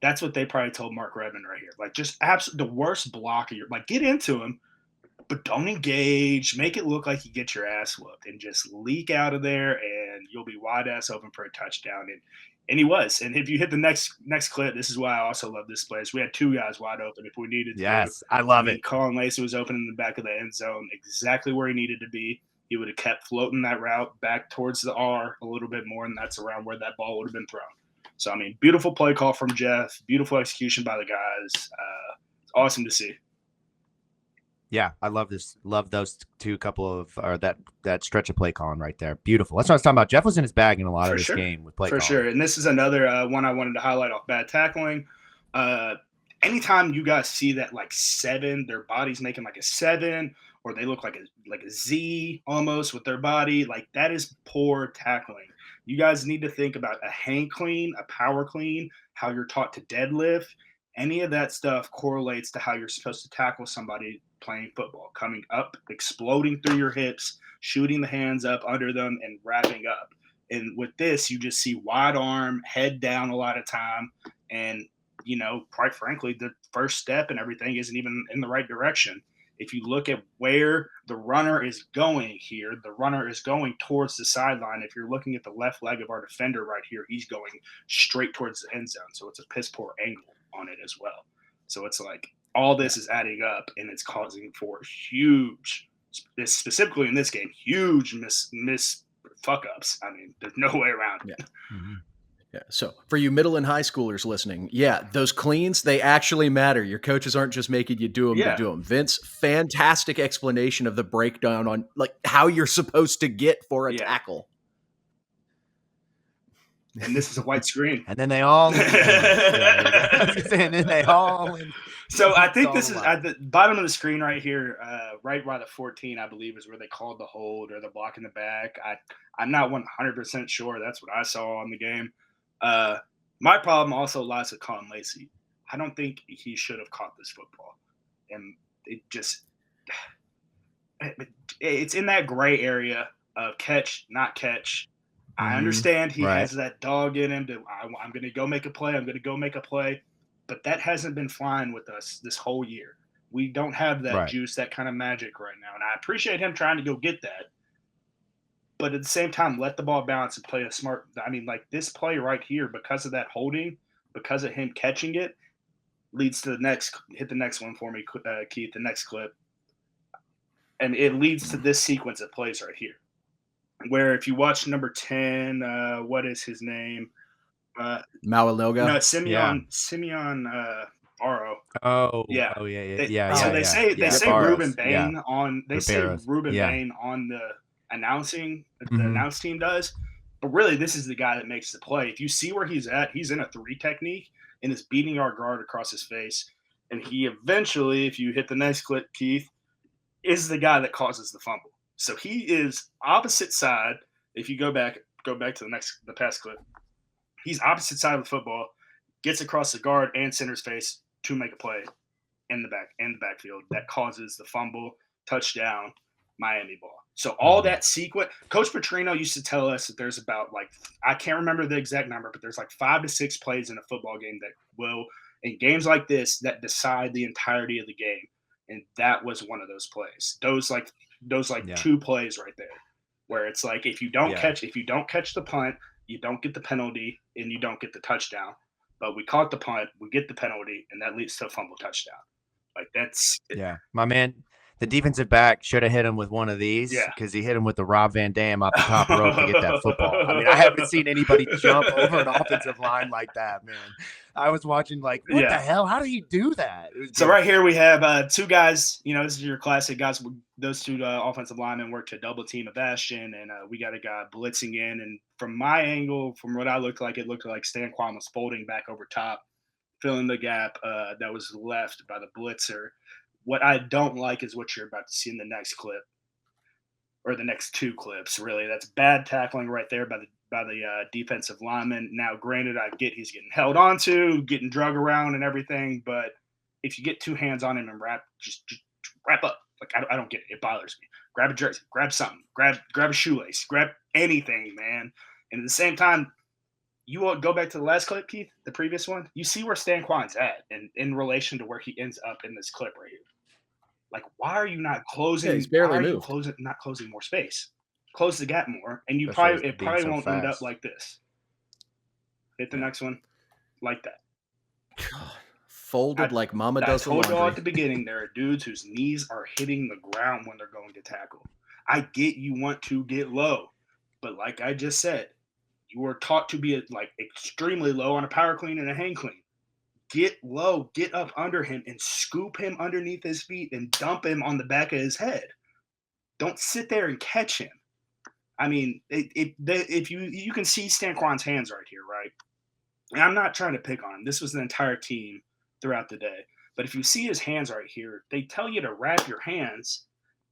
That's what they probably told Mark Redmond right here. Like, just absolutely the worst block of your, like, get into him, but don't engage. Make it look like you get your ass whooped and just leak out of there, and you'll be wide ass open for a touchdown. And he was. And if you hit the next clip, this is why I also love this play. We had two guys wide open if we needed to. Yes, I love it. Caullin Lacy was open in the back of the end zone, exactly where he needed to be. He would have kept floating that route back towards the R a little bit more, and that's around where that ball would have been thrown. So, I mean, beautiful play call from Jeff, beautiful execution by the guys. Awesome to see. Yeah, I love this. Love those that stretch of play calling right there. Beautiful. That's what I was talking about. Jeff was in his bag in a lot of this game with play calling. For sure. And this is another one I wanted to highlight off bad tackling. Anytime you guys see that, like, 7, their body's making like a 7, or they look like a Z almost with their body, like, that is poor tackling. You guys need to think about a hang clean, a power clean, how you're taught to deadlift. Any of that stuff correlates to how you're supposed to tackle somebody playing football, coming up, exploding through your hips, shooting the hands up under them, and wrapping up. And with this, you just see wide arm, head down a lot of time. And, quite frankly, the first step and everything isn't even in the right direction. If you look at where the runner is going here, the runner is going towards the sideline. If you're looking at the left leg of our defender right here, he's going straight towards the end zone. So it's a piss poor angle on it as well. So it's like all this is adding up, and it's causing for huge, specifically in this game, huge miss fuck ups. I mean, there's no way around it. Yeah. Mm-hmm. Yeah. So for you middle and high schoolers listening, those cleans, they actually matter. Your coaches aren't just making you do them to do them. Vince, fantastic explanation of the breakdown on, like, how you're supposed to get for a tackle. And this is a white screen. And then they all So I think this is at the bottom of the screen right here, right by the 14, I believe, is where they called the hold or the block in the back. I'm not 100% sure. That's what I saw on the game. My problem also lies with Caullin Lacy. I don't think he should have caught this football. And it's in that gray area of catch, not catch. I understand he has that dog in him to, I'm going to go make a play. But that hasn't been flying with us this whole year. We don't have that juice, that kind of magic right now. And I appreciate him trying to go get that. But at the same time, let the ball bounce and play a smart. I mean, like, this play right here, because of that holding, because of him catching it, leads to the next. Hit the next one for me, Keith, the next clip. And it leads to this sequence of plays right here, where if you watch number 10, what is his name? Mawaloga? No, Simeon Aro. Oh, yeah. Oh, yeah. So they say Ruben Bain on. They say Ruben Yeah. Bain on the announcing. The announce team does, but really this is the guy that makes the play. If you see where he's at, he's in a 3 technique and is beating our guard across his face. And he eventually, if you hit the next clip, Keith, is the guy that causes the fumble. So he is opposite side. If you go back to the past clip, he's opposite side of the football, gets across the guard and center's face to make a play in the backfield that causes the fumble, touchdown, Miami ball. So all that sequence, Coach Petrino used to tell us that there's about, like, I can't remember the exact number, but there's like 5 to 6 plays in a football game that will, in games like this, that decide the entirety of the game. And that was one of those plays. Those 2 plays right there, where it's like, if you don't catch the punt, you don't get the penalty and you don't get the touchdown. But we caught the punt, we get the penalty, and that leads to a fumble touchdown. Like, that's my man. The defensive back should have hit him with one of these because he hit him with the Rob Van Dam off the top rope to get that football. I mean, I haven't seen anybody jump over an offensive line like that, man. I was watching like, what the hell? How do you do that? So right here we have 2 guys. This is your classic guys. Those 2 offensive linemen work to double team of Ashton, and we got a guy blitzing in. And from my angle, from what I looked like, it looked like Stan Kwan was folding back over top. filling the gap that was left by the blitzer. What I don't like is what you're about to see in the next clip, or the next two clips. Really, that's bad tackling right there by the defensive lineman. Now, granted, I get he's getting held onto, getting drug around, and everything, but if you get two hands on him and just wrap up. Like I don't get it. It bothers me. Grab a jersey, grab something, grab a shoelace, grab anything, man. And at the same time, you will go back to the last clip, Keith, the previous one. You see where Stan Quan's at in relation to where he ends up in this clip right here. Like, why are you not closing? Yeah, he's barely why are moved. you not closing more space? Close the gap more, and it Especially probably so won't end up fast. like this. Hit the next one, like that. God, folded like Mama does the I told y'all laundry. at the beginning, there are dudes whose knees are hitting the ground when they're going to tackle. I get you want to get low, but like I just said, you were taught to be like extremely low on a power clean and a hang clean. Get low, get up under him, and scoop him underneath his feet and dump him on the back of his head. Don't sit there and catch him. I mean, if you can see Stan Quan's hands right here, right? And I'm not trying to pick on him. This was the entire team throughout the day. But if you see his hands right here, they tell you to wrap your hands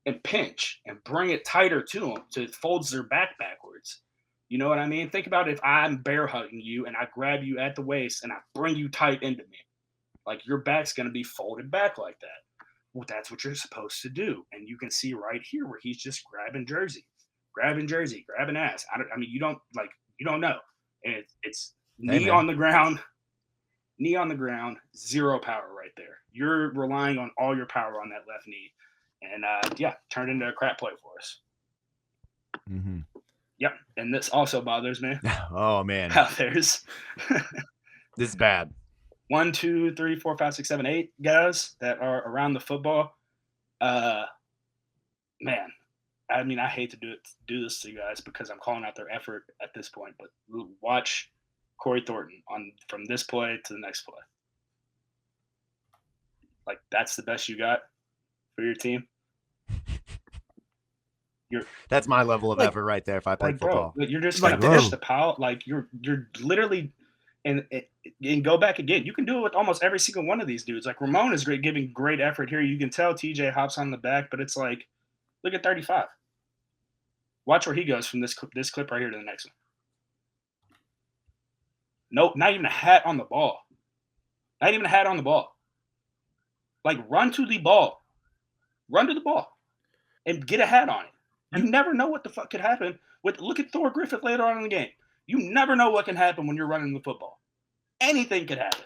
and pinch and bring it tighter to them so it folds their back backwards. You know what I mean? Think about if I'm bear hugging you and I grab you at the waist and I bring you tight into me. Like your back's going to be folded back like that. Well, that's what you're supposed to do. And you can see right here where he's just grabbing ass. I mean, you don't know. And it's knee on the ground, zero power right there. You're relying on all your power on that left knee. And turned into a crap play for us. Mm-hmm. Yep. And this also bothers me. Oh, man. There's this is bad. 1, 2, 3, 4, 5, 6, 7, 8 guys that are around the football. Man, I mean, I hate to do this to you guys because I'm calling out their effort at this point, but watch Corey Thornton from this play to the next play. Like, that's the best you got for your team. That's my level of effort right there. If I played football, you're just gonna finish the pile. Like you're literally, and go back again. You can do it with almost every single one of these dudes. Like Ramon is great, giving great effort here. You can tell TJ hops on the back, but it's like, look at 35. Watch where he goes from this clip right here to the next one. Nope, not even a hat on the ball. Not even a hat on the ball. Like run to the ball. Run to the ball and get a hat on it. You never know what the fuck could happen. Look at Thor Griffith later on in the game. You never know what can happen when you're running the football. Anything could happen.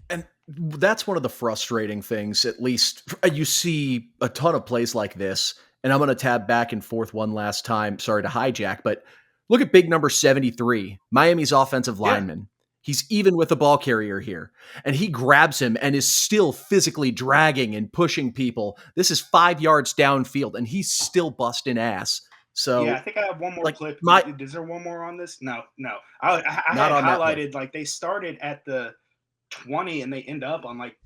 And that's one of the frustrating things, at least you see a ton of plays like this, and I'm going to tab back and forth one last time. Sorry to hijack, but look at big number 73, Miami's offensive lineman. He's even with the ball carrier here, and he grabs him and is still physically dragging and pushing people. This is 5 yards downfield, and he's still busting ass. So yeah, I think I have one more clip. Is there one more on this? No. I had highlighted like they started at the 20 and they end up on like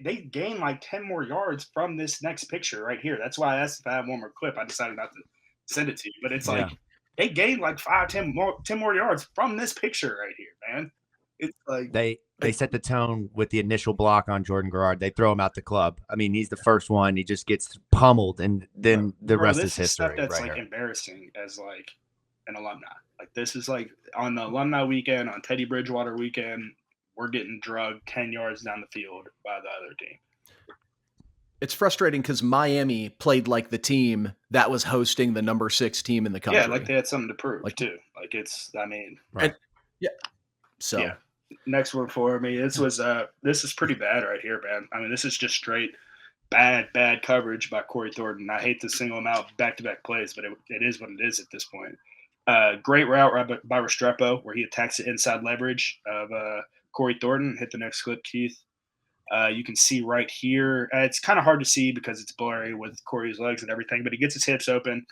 they gain like 10 more yards from this next picture right here. That's why I asked if I have one more clip. I decided not to send it to you, but it's like they gained like 10 more yards from this picture right here, man. It's like they set the tone with the initial block on Jordan Garrard. They throw him out the club. I mean, he's the first one. He just gets pummeled, and then the rest is history. Stuff that's right like here. Embarrassing as like an alumni. Like this is like on the alumni weekend, on Teddy Bridgewater weekend, we're getting drugged 10 yards down the field by the other team. It's frustrating because Miami played like the team that was hosting the number 6 team in the country. Yeah, like they had something to prove too. Like it's, I mean, right. Next one for me. This is pretty bad right here, man. I mean, this is just straight bad coverage by Corey Thornton. I hate to single him out back-to-back plays, but it is what it is at this point. Great route by Restrepo where he attacks the inside leverage of Corey Thornton. Hit the next clip, Keith. You can see right here. It's kind of hard to see because it's blurry with Corey's legs and everything, but he gets his hips open.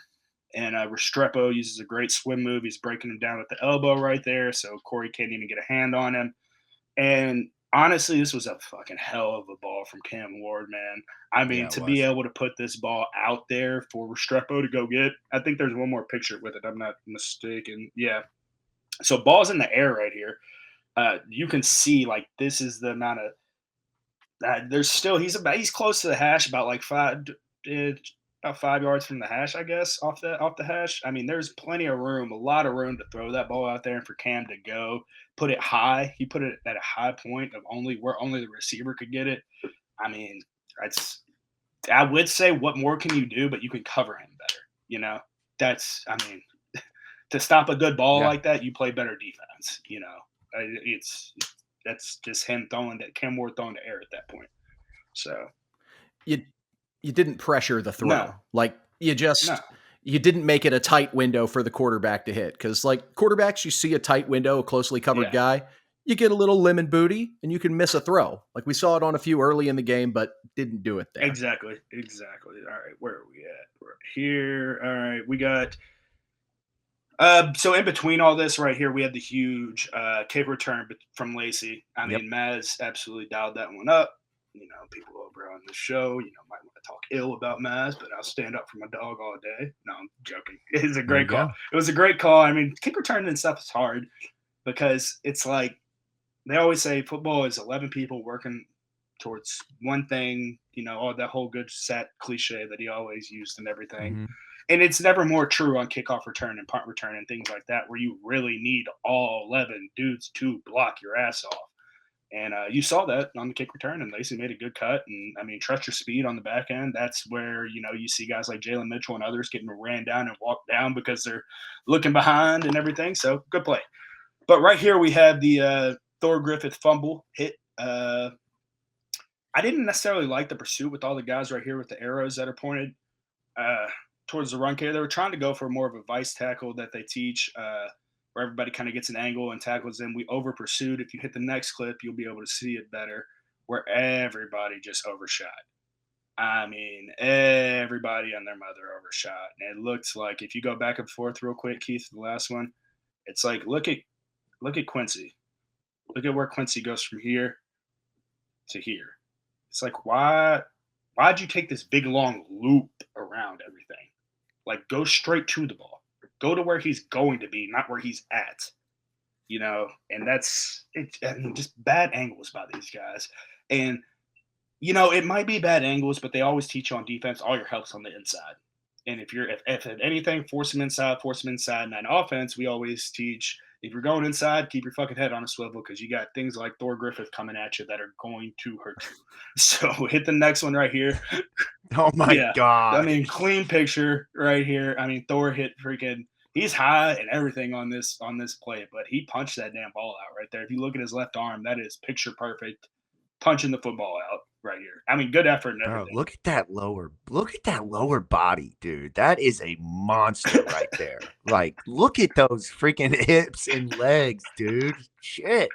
And Restrepo uses a great swim move. He's breaking him down with the elbow right there, so Corey can't even get a hand on him. And honestly, this was a fucking hell of a ball from Cam Ward, man. I mean, to be able to put this ball out there for Restrepo to go get, I think there's one more picture with it. I'm not mistaken. Yeah. So ball's in the air right here. you can see like this is the amount of there's still he's close to the hash about like about 5 yards from the hash, I guess, off the hash. I mean, there's plenty of room, a lot of room to throw that ball out there and for Cam to go put it high. He put it at a high point of only where only the receiver could get it. I mean, I would say what more can you do, but you can cover him better. You know, I mean, to stop a good ball like that, you play better defense. You know, that's just him throwing that Cam Ward throwing the air at that point. So you didn't pressure the throw. No. Like you didn't make it a tight window for the quarterback to hit. Cause like quarterbacks, you see a tight window, a closely covered guy, you get a little lemon booty and you can miss a throw. Like we saw it on a few early in the game, but didn't do it there. Exactly. All right. Where are we at? We're here. All right. We got, so in between all this right here, we had the huge kick return from Lacy. I mean, Maz absolutely dialed that one up. You know, people over on the show, you know, might want to talk ill about Maz, but I'll stand up for my dog all day. No, I'm joking. It's a great call. It was a great call. I mean, kick return and stuff is hard because it's like they always say football is 11 people working towards one thing, you know, all that whole good set cliche that he always used and everything. Mm-hmm. And it's never more true on kickoff return and punt return and things like that, where you really need all 11 dudes to block your ass off. And you saw that on the kick return, and Lacy made a good cut. And, I mean, trust your speed on the back end. That's where, you know, you see guys like Jalen Mitchell and others getting ran down and walked down because they're looking behind and everything. So, good play. But right here we have the Thor Griffith fumble hit. I didn't necessarily like the pursuit with all the guys right here with the arrows that are pointed towards the run carry. They were trying to go for more of a vice tackle that they teach where everybody kind of gets an angle and tackles them. We over pursued. If you hit the next clip, you'll be able to see it better, where everybody just overshot. I mean, everybody and their mother overshot. And it looks like if you go back and forth real quick, Keith, the last one, it's like look at Quincy. Look at where Quincy goes from here to here. It's like why'd you take this big long loop around everything? Like go straight to the ball. Go to where he's going to be, not where he's at. You know, and that's it. I mean, just bad angles by these guys. And you know, it might be bad angles, but they always teach you on defense, all your help's on the inside. And if anything, force them inside. And on offense, we always teach if you're going inside, keep your fucking head on a swivel because you got things like Thor Griffith coming at you that are going to hurt you. So hit the next one right here. Oh my God. I mean, clean picture right here. I mean, Thor hit freaking. He's high and everything on this play, but he punched that damn ball out right there. If you look at his left arm, that is picture perfect, punching the football out right here. I mean, good effort and everything. Look at that lower body, dude. That is a monster right there. Like, look at those freaking hips and legs, dude. Shit.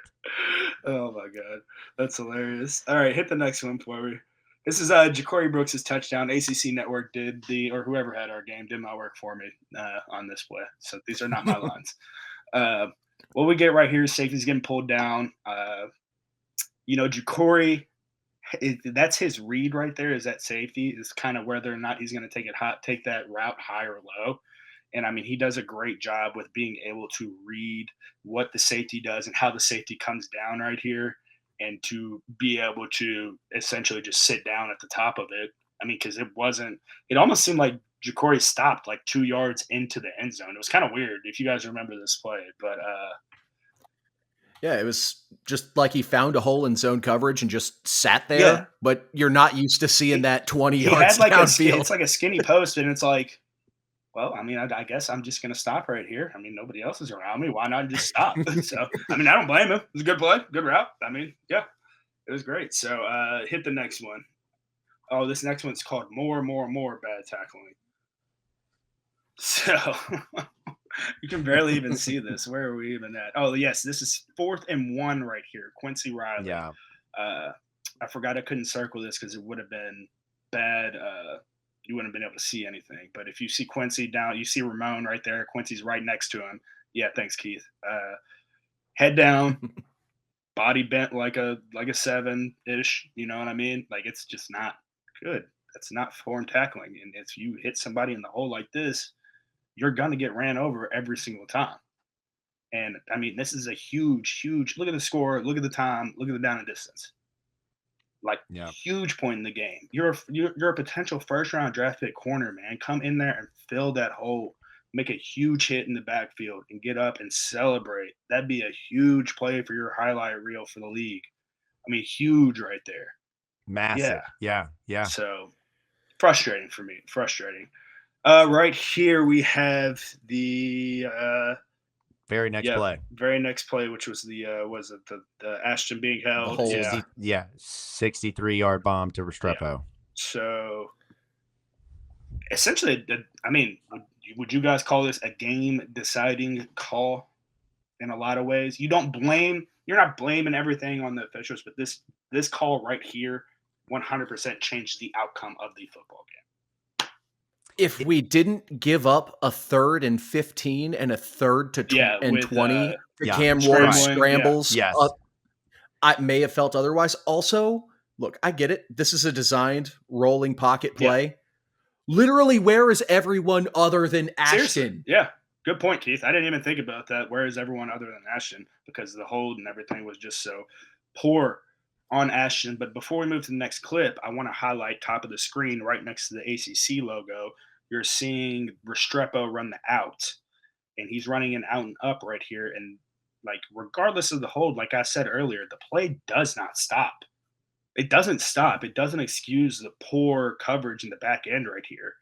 Oh my God, that's hilarious. All right, hit the next one for me. This is Ja'Cory Brooks' touchdown. ACC Network or whoever had our game did my work for me on this play. So these are not my lines. What we get right here is safety's getting pulled down. You know, Ja'Cory, that's his read right there is that safety is kind of whether or not he's going to take that route high or low. And, I mean, he does a great job with being able to read what the safety does and how the safety comes down right here. And to be able to essentially just sit down at the top of it. I mean, because it almost seemed like Ja'Cory stopped like 2 yards into the end zone. It was kind of weird if you guys remember this play, but yeah, it was just like he found a hole in zone coverage and just sat there, but you're not used to seeing that 20 yards downfield. It's like a skinny post and it's like, well, I mean, I guess I'm just going to stop right here. I mean, nobody else is around me. Why not just stop? So, I mean, I don't blame him. It was a good play, good route. I mean, yeah, it was great. So, hit the next one. Oh, this next one's called more bad tackling. So, you can barely even see this. Where are we even at? Oh, yes, this is 4th and 1 right here. Quincy Riley. Yeah. I forgot I couldn't circle this because it would have been bad. You wouldn't have been able to see anything. But if you see Quincy down, you see Ramon right there. Quincy's right next to him. Yeah, thanks, Keith. Head down, body bent like a 7-ish. You know what I mean? Like it's just not good. That's not form tackling. And if you hit somebody in the hole like this, you're gonna get ran over every single time. And I mean, this is a huge, huge look at the score, look at the time, look at the down and distance. Like huge point in the game. You're a potential first round draft pick corner, man. Come in there and fill that hole, make a huge hit in the backfield, and get up and celebrate. That'd be a huge play for your highlight reel for the league. I mean, huge right there. Massive. Yeah. So frustrating for me. Frustrating. Right here we have the very next play, which was the Ashton being held. 63-yard bomb to Restrepo. Yeah. So essentially, I mean, would you guys call this a game-deciding call in a lot of ways? You're not blaming everything on the officials, but this call right here 100% changed the outcome of the football game. If we didn't give up a 3rd and 15 and a 3rd to 20 Cam Ward scrambles, I may have felt otherwise. Also, look, I get it. This is a designed rolling pocket play. Yeah. Literally, where is everyone other than Ashton? Seriously. Yeah, good point, Keith. I didn't even think about that. Where is everyone other than Ashton? Because the hold and everything was just so poor on Ashton. But before we move to the next clip, I want to highlight top of the screen right next to the ACC logo. You're seeing Restrepo run the out, and he's running an out and up right here. And like, regardless of the hold, like I said earlier, the play does not stop. It doesn't stop. It doesn't excuse the poor coverage in the back end right here.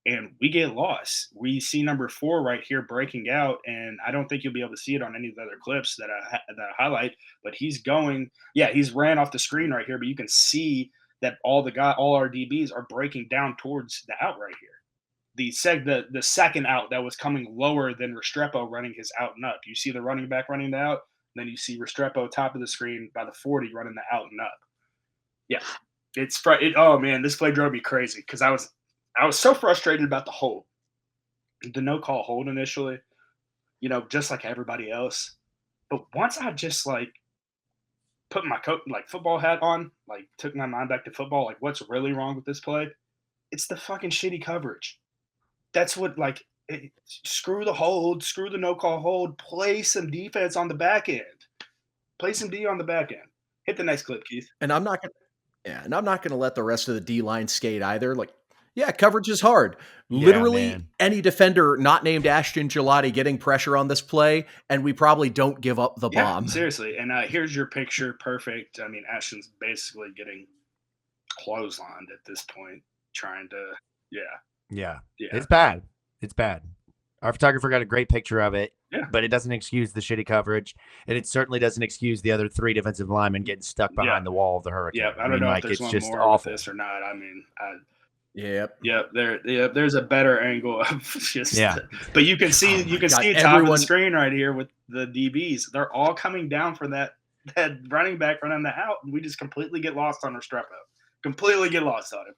And we get lost. We see number 4 right here breaking out, and I don't think you'll be able to see it on any of the other clips that I highlight, but he's ran off the screen right here, but you can see that all our DBs are breaking down towards the out right here. The second out that was coming lower than Restrepo running his out and up. You see the running back running the out, then you see Restrepo top of the screen by the 40 running the out and up. Yeah, oh man, this play drove me crazy because I was so frustrated about the hold, the no call hold initially, just like everybody else. But once I just like put my football hat on, like took my mind back to football, like what's really wrong with this play? It's the fucking shitty coverage. That's what screw the hold, screw the no call hold, play some defense on the back end. Play some D on the back end. Hit the next clip, Keith. And I'm not gonna let the rest of the D line skate either. Like, yeah, coverage is hard. Literally any defender not named Ashton Gillotte getting pressure on this play, and we probably don't give up the bomb. Seriously. And here's your picture. Perfect. I mean, Ashton's basically getting clotheslined at this point, trying to Yeah. It's bad. Our photographer got a great picture of it, but it doesn't excuse the shitty coverage, and it certainly doesn't excuse the other 3 defensive linemen getting stuck behind the wall of the Hurricane. Yeah, I don't know if there's one more awful with this or not. I mean, there's a better angle of just. Yeah. But you can see it top of the screen right here with the DBs. They're all coming down for that running back running the out, and we just completely get lost on Restrepo. Completely get lost on him.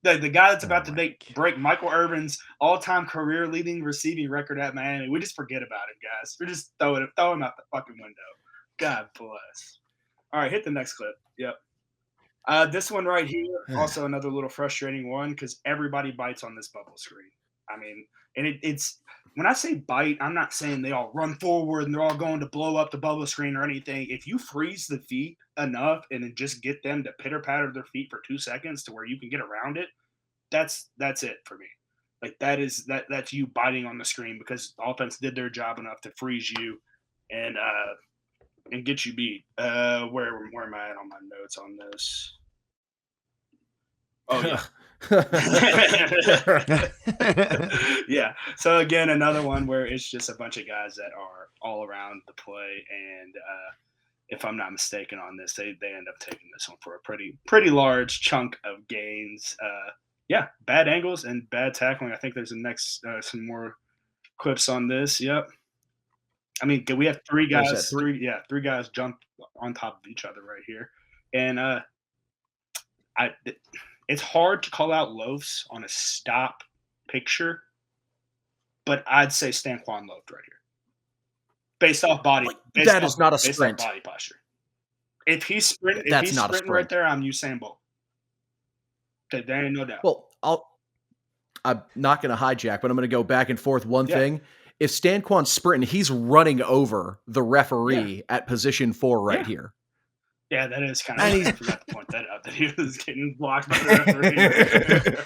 The guy that's about to break Michael Irvin's all-time career-leading receiving record at Miami. We just forget about it, guys. We're just throwing him out the fucking window. God bless. All right, hit the next clip. Yep. This one right here, also another little frustrating one because everybody bites on this bubble screen. I mean, and it's when I say bite, I'm not saying they all run forward and they're all going to blow up the bubble screen or anything. If you freeze the feet enough and then just get them to pitter-patter their feet for 2 seconds to where you can get around it, that's it for me. Like that's you biting on the screen because the offense did their job enough to freeze you and get you beat. Where am I at on my notes on this? Oh yeah. Yeah. So again, another one where it's just a bunch of guys that are all around the play, and if I'm not mistaken on this, they end up taking this one for a pretty large chunk of gains. Bad angles and bad tackling. I think there's some more clips on this. Yep. I mean, we have 3 guys. 3 guys jump on top of each other right here, and it's hard to call out loafs on a stop picture, but I'd say Stanquan loafed right here. Based off body. That is not a sprint. Based off body posture. If he's sprinting right there, I'm Usain Bolt. There ain't no doubt. Well, I'm not going to hijack, but I'm going to go back and forth one thing. if Stanquan's sprinting, he's running over the referee at position 4 right here. Yeah, that is kind of. I forgot to point that out that he was getting blocked by the referee.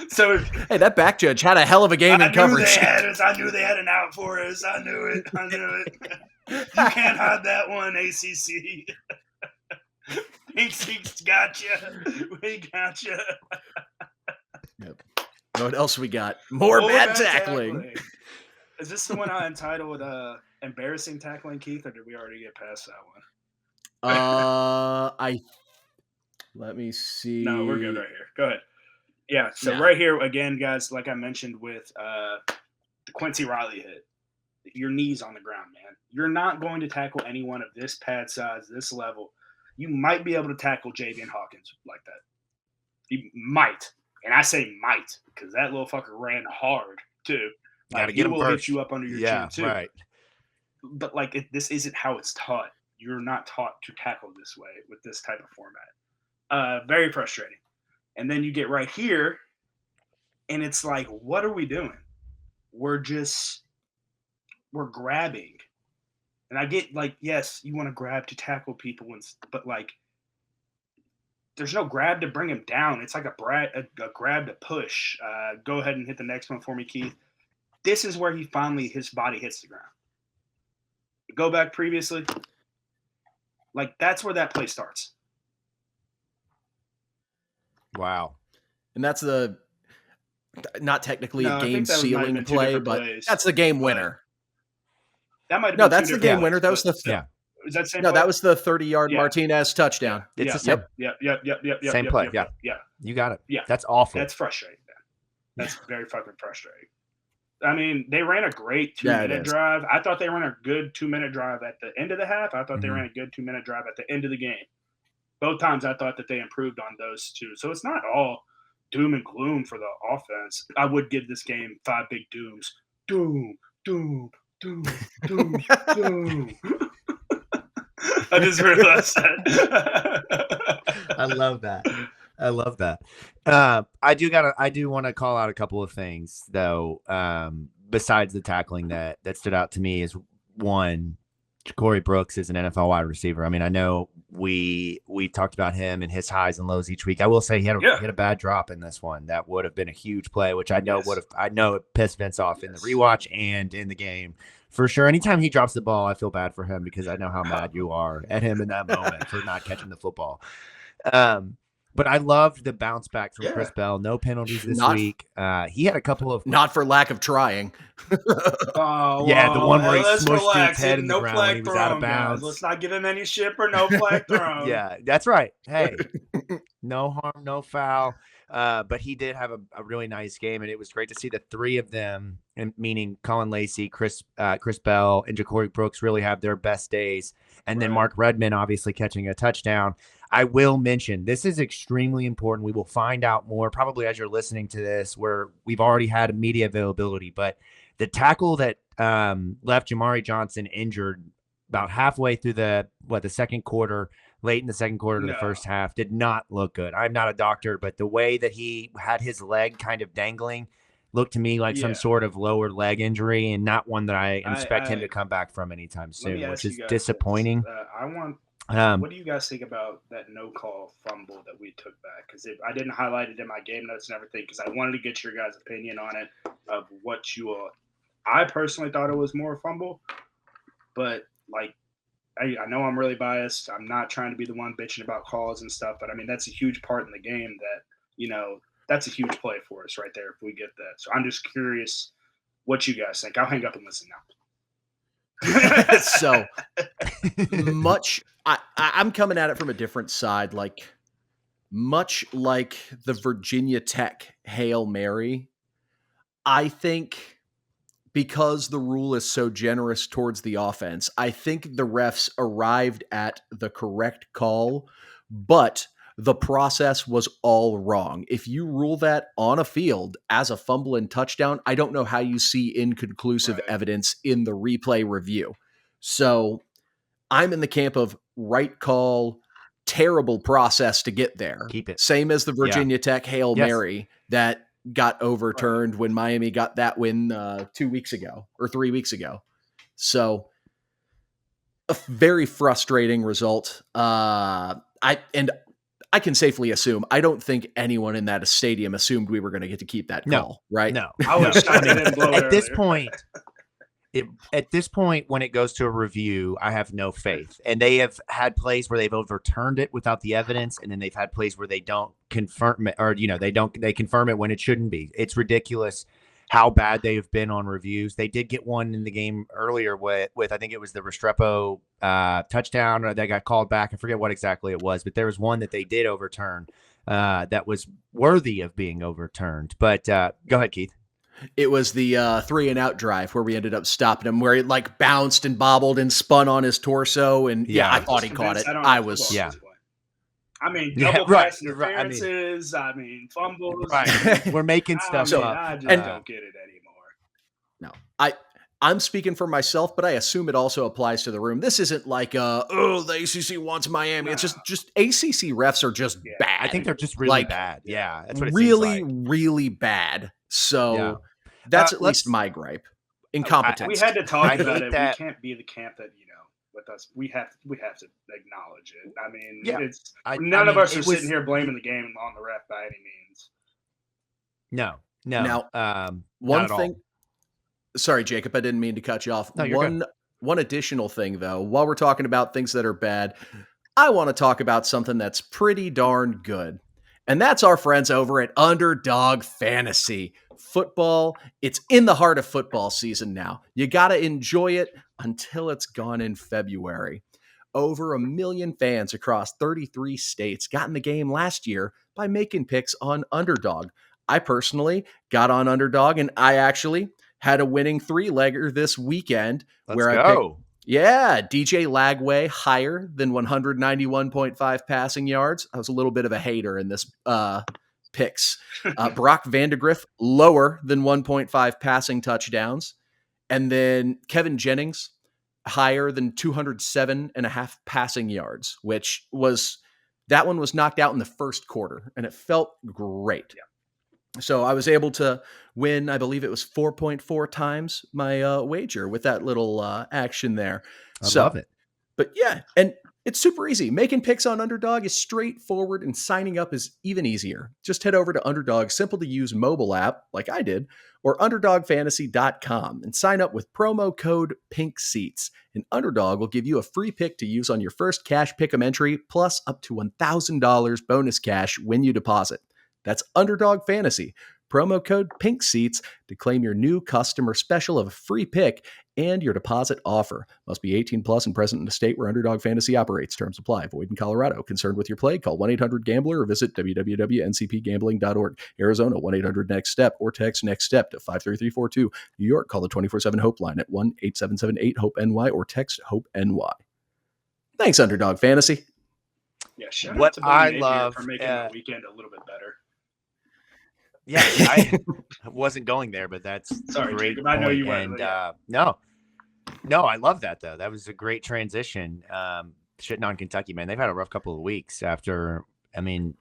So, hey, that back judge had a hell of a game in coverage. I knew they had an out for us. I knew it. You can't hide that one, ACC. ACC's got you. We got you. Yep. What else we got? More bad tackling. Is this the one I entitled "Embarrassing Tackling," Keith, or did we already get past that one? Let me see. No, we're good right here. Go ahead. Yeah, so right here, again, guys, like I mentioned with the Quincy Riley hit, your knees on the ground, man. You're not going to tackle anyone of this pad size, this level. You might be able to tackle Javian Hawkins like that. You might. And I say might because that little fucker ran hard, too. Gotta get him will first. Hit you up under your chin, too. Right. But, this isn't how it's taught. You're not taught to tackle this way with this type of format. Very frustrating. And then you get right here, and it's like, what are we doing? We're grabbing. And I get, yes, you want to grab to tackle people, but, there's no grab to bring him down. It's like a grab to push. Go ahead and hit the next one for me, Keith. This is where his body hits the ground. Go back previously. That's where that play starts. Wow. And that's not technically a game sealing play, but that's the game winner. That might have been that's the game winner. That was the Is that same No, play? that was the 30-yard Martinez touchdown. It's the same. Yep. Same play. Yeah. You got it. Yeah. That's awful. That's frustrating, man. That's very fucking frustrating. I mean, they ran a great 2-minute drive. I thought they ran a good 2-minute drive at the end of the half. I thought they ran a good 2-minute drive at the end of the game. Both times I thought that they improved on those two. So it's not all doom and gloom for the offense. I would give this game 5 big dooms. Doom, doom, doom, doom, doom. I just realized that. I love that. I do want to call out a couple of things though. Besides the tackling that stood out to me is one, Ja'Cory Brooks is an NFL wide receiver. I mean, I know we talked about him and his highs and lows each week. I will say he had a bad drop in this one. That would have been a huge play, which I know it pissed Vince off in the rewatch and in the game. For sure. Anytime he drops the ball, I feel bad for him because I know how mad you are at him in that moment for not catching the football. But I loved the bounce back from Chris Bell. No penalties this week. He had a couple of... Not for lack of trying. The one where he smushed his head in the ground when he was out of bounds. Guys. Let's not give him any shit for no flag thrown. Yeah, that's right. Hey, no harm, no foul. But he did have a really nice game, and it was great to see the three of them, and meaning Caullin Lacy, Chris Bell, and Ja'Cory Brooks really have their best days. And then Mark Redmond obviously catching a touchdown. I will mention this is extremely important. We will find out more probably as you're listening to this, where we've already had media availability. But the tackle that left Jamari Johnson injured about halfway through the second quarter, late in the second quarter to the first half, did not look good. I'm not a doctor, but the way that he had his leg kind of dangling looked to me like some sort of lower leg injury, and not one that I expect him to come back from anytime soon, which is disappointing. What do you guys think about that no-call fumble that we took back? Because I didn't highlight it in my game notes and everything because I wanted to get your guys' opinion on it of what you all. I personally thought it was more a fumble, but I know I'm really biased. I'm not trying to be the one bitching about calls and stuff, but I mean that's a huge part in the game that that's a huge play for us right there if we get that. So I'm just curious what you guys think. I'll hang up and listen now. So much I'm coming at it from a different side, much like the Virginia Tech Hail Mary. I think because the rule is so generous towards the offense, I think the refs arrived at the correct call, but the process was all wrong. If you rule that on a field as a fumble and touchdown, I don't know how you see inconclusive evidence in the replay review. So I'm in the camp of right call, terrible process to get there. Keep it. Same as the Virginia Tech Hail Mary that got overturned when Miami got that win 2 weeks ago or 3 weeks ago. So a very frustrating result. I can safely assume I don't think anyone in that stadium assumed we were going to get to keep that call, right? No. I was shocked they didn't blow it At this earlier. point, at this point, when it goes to a review, I have no faith. And they have had plays where they've overturned it without the evidence, and then they've had plays where they don't confirm it, or they confirm it when it shouldn't be. It's ridiculous how bad they have been on reviews. They did get one in the game earlier with I think it was the Restrepo touchdown that got called back. I forget what exactly it was, but there was one that they did overturn that was worthy of being overturned. But go ahead, Keith. It was the 3-and-out drive where we ended up stopping him, where it like bounced and bobbled and spun on his torso. And I thought he caught it. I was, I mean, double pass interferences. I mean, fumbles. Right. We're making stuff up. I just don't get it anymore. No, I'm speaking for myself, but I assume it also applies to the room. This isn't like, the ACC wants Miami. No. It's just ACC refs are just bad. I think they're just really bad. Yeah, that's what it really, seems like. really bad. So that's at least my gripe. Incompetence. We had to talk about it. We can't be the camp that, with us. We have to acknowledge it. I mean, none of us are sitting here blaming the game on the ref by any means. No. Now, one thing. Sorry, Jacob, I didn't mean to cut you off. No, one additional thing, though, while we're talking about things that are bad, I want to talk about something that's pretty darn good. And that's our friends over at Underdog Fantasy Football. It's in the heart of football season now. You got to enjoy it until it's gone in February. Over 1 million fans across 33 states got in the game last year by making picks on Underdog. I personally got on Underdog, and I actually had a winning 3-legger this weekend. Let's go. DJ Lagway higher than 191.5 passing yards. I was a little bit of a hater in this picks. Brock Vandegrift lower than 1.5 passing touchdowns. And then Kevin Jennings higher than 207.5 passing yards, that one was knocked out in the first quarter, and it felt great. Yeah. So I was able to win, I believe it was 4.4 times my wager with that little action there. I love it. But yeah, and it's super easy. Making picks on Underdog is straightforward, and signing up is even easier. Just head over to Underdog's simple-to-use mobile app, like I did, or UnderdogFantasy.com, and sign up with promo code PINKSEATS. And Underdog will give you a free pick to use on your first Cash Pick'em entry, plus up to $1,000 bonus cash when you deposit. That's Underdog Fantasy. Promo code PINKSEATS to claim your new customer special of a free pick and your deposit offer. Must be 18 plus and present in a state where Underdog Fantasy operates. Terms apply. Void in Colorado. Concerned with your play? Call 1-800-GAMBLER or visit www.ncpgambling.org. Arizona, 1-800-NEXT-STEP or text NEXT STEP to 53342. New York, call the 24/7-HOPE line at 1-877-8-HOPE-NY or text HOPE-NY. Thanks, Underdog Fantasy. Yeah, shout what out to I love for making the weekend a little bit better. Yeah, I wasn't going there, but that's sorry, great. Jacob, I know you went. And no, I love that though. That was a great transition. Shitting on Kentucky, man. They've had a rough couple of weeks after. I mean,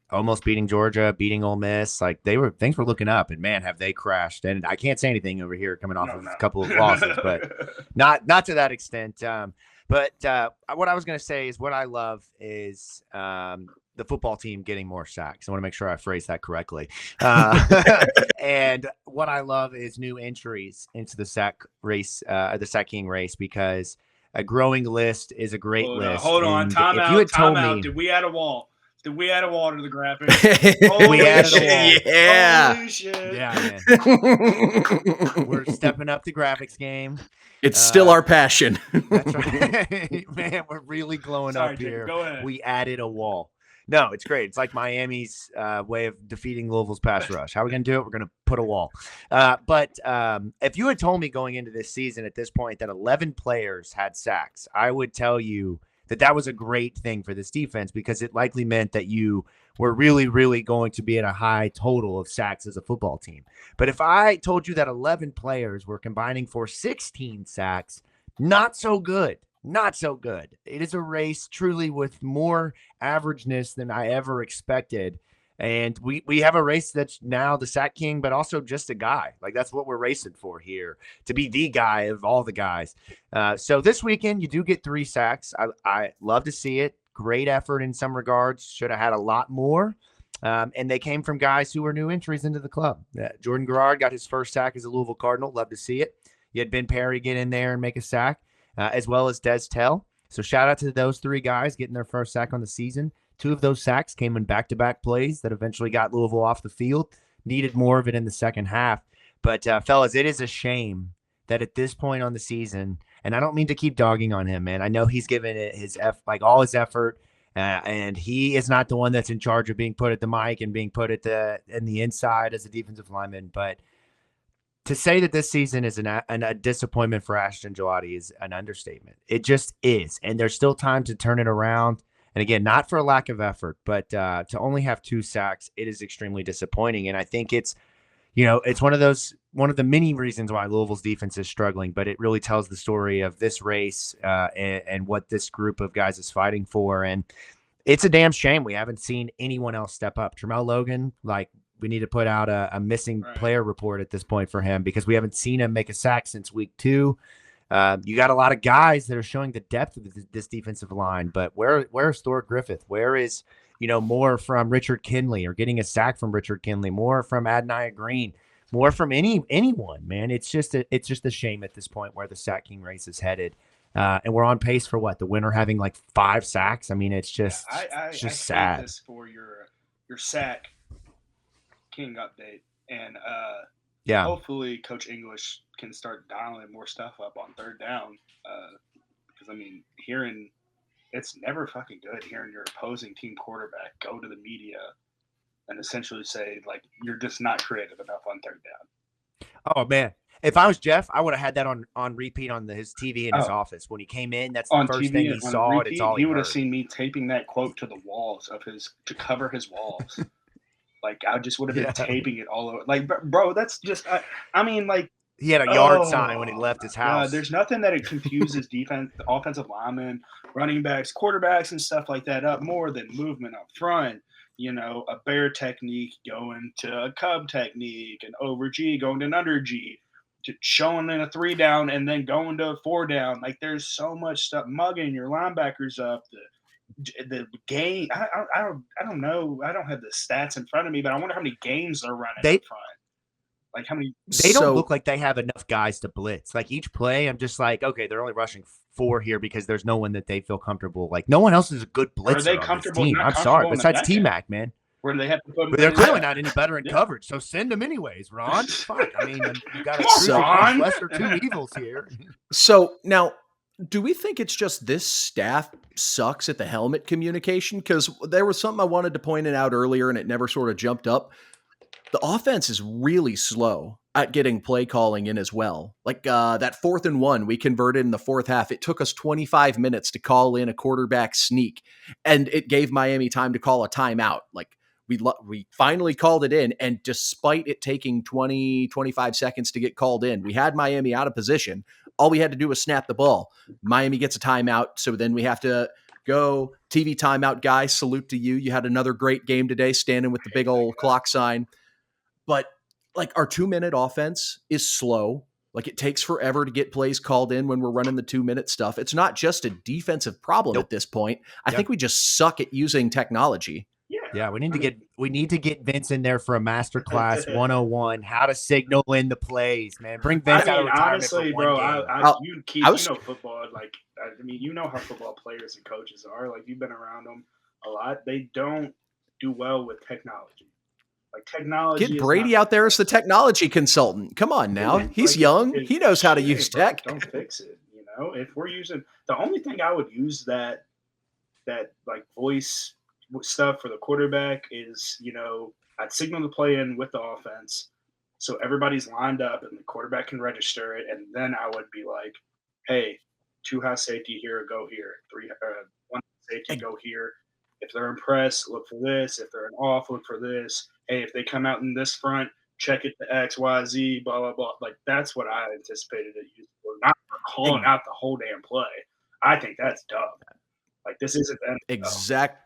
almost beating Georgia, beating Ole Miss. Like things were looking up, and man, have they crashed. And I can't say anything over here coming off of a couple of losses, but not to that extent. But what I was going to say is what I love is the football team getting more sacks. I want to make sure I phrase that correctly. And what I love is new entries into the sack race, the sack king race, because a growing list is a great list. Hold on. Time out. Did we add a wall? Did we add a wall to the graphic? We added a wall. Yeah. Holy shit. Yeah, man. We're stepping up the graphics game. It's still our passion. That's right. Man, we're really glowing up here. Go ahead. We added a wall. No, it's great. It's like Miami's way of defeating Louisville's pass rush. How are we going to do it? We're going to put a wall. But if you had told me going into this season at this point that 11 players had sacks, I would tell you that was a great thing for this defense, because it likely meant that you were really, really going to be at a high total of sacks as a football team. But if I told you that 11 players were combining for 16 sacks, not so good. Not so good. It is a race truly with more averageness than I ever expected. And we have a race that's now the sack king, but also just a guy. Like, that's what we're racing for here, to be the guy of all the guys. So this weekend, you do get 3 sacks. I love to see it. Great effort in some regards. Should have had a lot more. And they came from guys who were new entries into the club. Jordan Garrard got his first sack as a Louisville Cardinal. Love to see it. You had Ben Perry get in there and make a sack, as well as Des Tell. So shout out to those 3 guys getting their first sack on the season. 2 of those sacks came in back-to-back plays that eventually got Louisville off the field. Needed more of it in the second half. But, fellas, it is a shame that at this point on the season, and I don't mean to keep dogging on him, man. I know he's given it all his effort, and he is not the one that's in charge of being put at the mic and being put in the inside as a defensive lineman. But to say that this season is a disappointment for Ashton Gillotte is an understatement. It just is, and there's still time to turn it around. And again, not for a lack of effort, but to only have 2 sacks, it is extremely disappointing. And I think it's one of the many reasons why Louisville's defense is struggling, but it really tells the story of this race and what this group of guys is fighting for. And it's a damn shame we haven't seen anyone else step up. Tramel Logan, we need to put out a missing player report at this point for him, because we haven't seen him make a sack since week 2. You got a lot of guys that are showing the depth of this defensive line, but where's Thor Griffith? Where is, more from Richard Kinley, or getting a sack from Richard Kinley, more from Adoniah Green, more from anyone, man. It's just a shame at this point where the sack king race is headed. And we're on pace for the winner having 5 sacks. I mean, it's just, I sad. This for your sack king update, and hopefully Coach English can start dialing more stuff up on third down, because it's never fucking good hearing your opposing team quarterback go to the media and essentially say, you're just not creative enough on third down. Oh man, if I was Jeff, I would have had that on repeat on his TV in his office when he came in. That's the first thing he saw. It's all he would heard. have seen me taping that quote to the walls to cover his walls. I just would have been taping it all over. Bro, that's just I mean, he had a yard sign when he left his house. God, there's nothing that it confuses offensive linemen, running backs, quarterbacks, and stuff like that up more than movement up front. A bear technique going to a cub technique, an over G going to an under G, to showing in a 3 down and then going to a 4 down. There's so much stuff, mugging your linebackers up. The game, I don't know. I don't have the stats in front of me, but I wonder how many games they're running up front. How many? They don't look like they have enough guys to blitz. Each play, I'm just okay, they're only rushing 4 here because there's no one that they feel comfortable. No one else is a good blitzer. Are they on comfortable? This team. I'm sorry, besides T-Mac, man. Where do they have to put? But they're clearly not any better in coverage, so send them anyways, Ron. Fuck, I mean, you got to lesser 2 evils here. So now, do we think it's just this staff sucks at the helmet communication? Because there was something I wanted to point it out earlier, and it never sort of jumped up. The offense is really slow at getting play calling in as well. That 4th and 1 we converted in the 4th half. It took us 25 minutes to call in a quarterback sneak, and it gave Miami time to call a timeout. We finally called it in, and despite it taking 20, 25 seconds to get called in, we had Miami out of position. All we had to do was snap the ball. Miami gets a timeout, so then we have to go. TV timeout guy, salute to you. You had another great game today, standing with the big old clock sign. But our 2-minute offense is slow. It takes forever to get plays called in when we're running the 2-minute stuff. It's not just a defensive problem at this point. I think we just suck at using technology. Yeah, we need to get Vince in there for a masterclass 101, how to signal in the plays, man. Bring Vince out of retirement honestly, for one bro. game. Keith, you know football. You know how football players and coaches are. You've been around them a lot. They don't do well with technology. Technology. Get Brady out there as the technology consultant. Come on now, he's young. He knows how to use tech. Don't fix it. If we're using the only thing I would use that voice stuff for the quarterback is, I'd signal the play in with the offense, so everybody's lined up and the quarterback can register it, and then I would be like, hey, 2 high safety here, go here. 1 safety, go here. If they're impressed, look for this. If they're an off, look for this. Hey, if they come out in this front, check it to X, Y, Z, blah, blah, blah. That's what I anticipated it used for, not for calling out the whole damn play. I think that's dumb. This isn't that exact.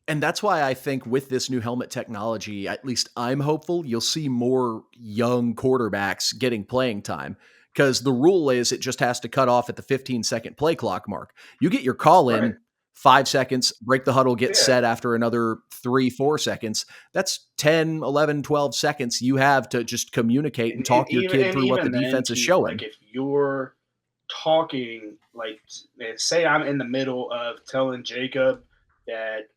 And that's why I think with this new helmet technology, at least I'm hopeful you'll see more young quarterbacks getting playing time, because the rule is it just has to cut off at the 15-second play clock mark. You get your call in Right. 5 seconds, break the huddle, get Yeah. set after another 3-4 seconds. That's 10, 11, 12 seconds you have to just communicate and talk your kid through what the defense is showing. Like if you're talking, like say I'm in the middle of telling Jacob that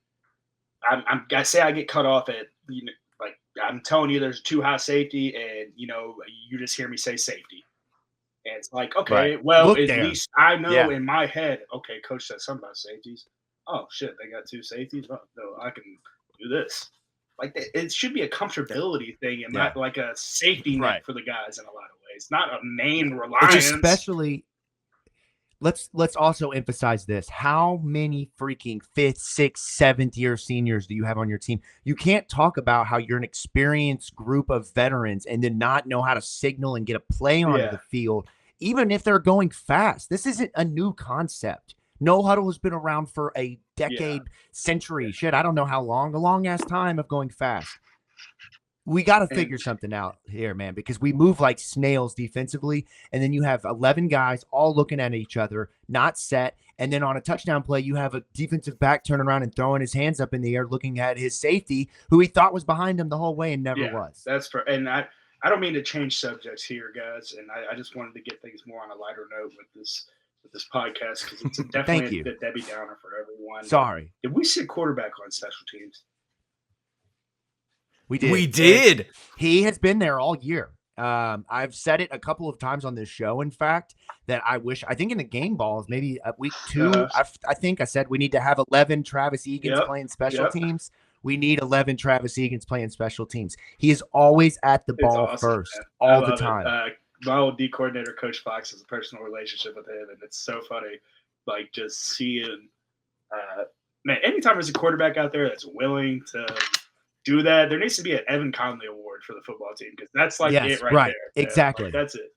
I say I get cut off at, like I'm telling you there's too high safety, and you just hear me say safety, and it's like, okay, Right. well, Look at there. least I know Yeah. in my head, okay, coach said something about safeties. Oh shit, they got 2 safeties. Oh, no, I can do this. Like it should be a comfortability thing and not like a safety net for the guys in a lot of ways, not a main reliance. Especially, let's also emphasize this. How many freaking 5th, 6th, 7th year seniors do you have on your team? You can't talk about how you're an experienced group of veterans and then not know how to signal and get a play onto the field, even if they're going fast. This isn't a new concept. No huddle has been around for a decade, century. Shit, I don't know how long. A long ass time of going fast. We got to figure something out here, man, because we move like snails defensively, and then you have 11 guys all looking at each other, not set, and then on a touchdown play, you have a defensive back turning around and throwing his hands up in the air looking at his safety, who he thought was behind him the whole way and never was. That's for, and I don't mean to change subjects here, guys, and I just wanted to get things more on a lighter note with this podcast, because it's definitely a Debbie Downer for everyone. Sorry. Did we see a quarterback on special teams? We did. We did. He has been there all year. I've said it a couple of times on this show, in fact, that I think in the game balls, maybe week 2, I think I said we need to have 11 Travis Egan's playing special teams. We need 11 Travis Egan's playing special teams. He is always at the ball first, all the time. My old D coordinator, Coach Fox, has a personal relationship with him, and it's so funny, like just seeing, man, anytime there's a quarterback out there that's willing to do that, there needs to be an Evan Conley Award for the football team, because that's like it right there. Exactly. Like, that's it.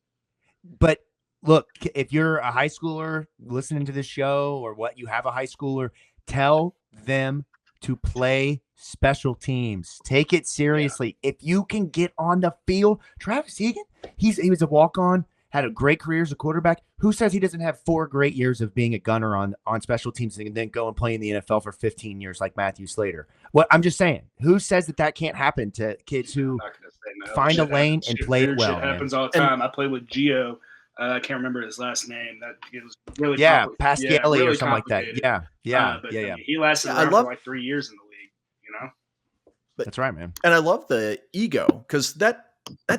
But look, if you're a high schooler listening to this show, or what, you have a high schooler, tell them to play special teams. Take it seriously. If you can get on the field, Travis Egan, he was a walk-on, had a great career as a quarterback. Who says he doesn't have 4 great years of being a gunner on special teams and then go and play in the NFL for 15 years like Matthew Slater? What I'm just saying, who says that can't happen to kids who find a lane and play it well? Shit happens all the time. I played with Gio. I can't remember his last name. That it was really Pascali really or something like that. Yeah. He lasted around for like 3 years in the league. But, that's right, man. And I love the ego, because that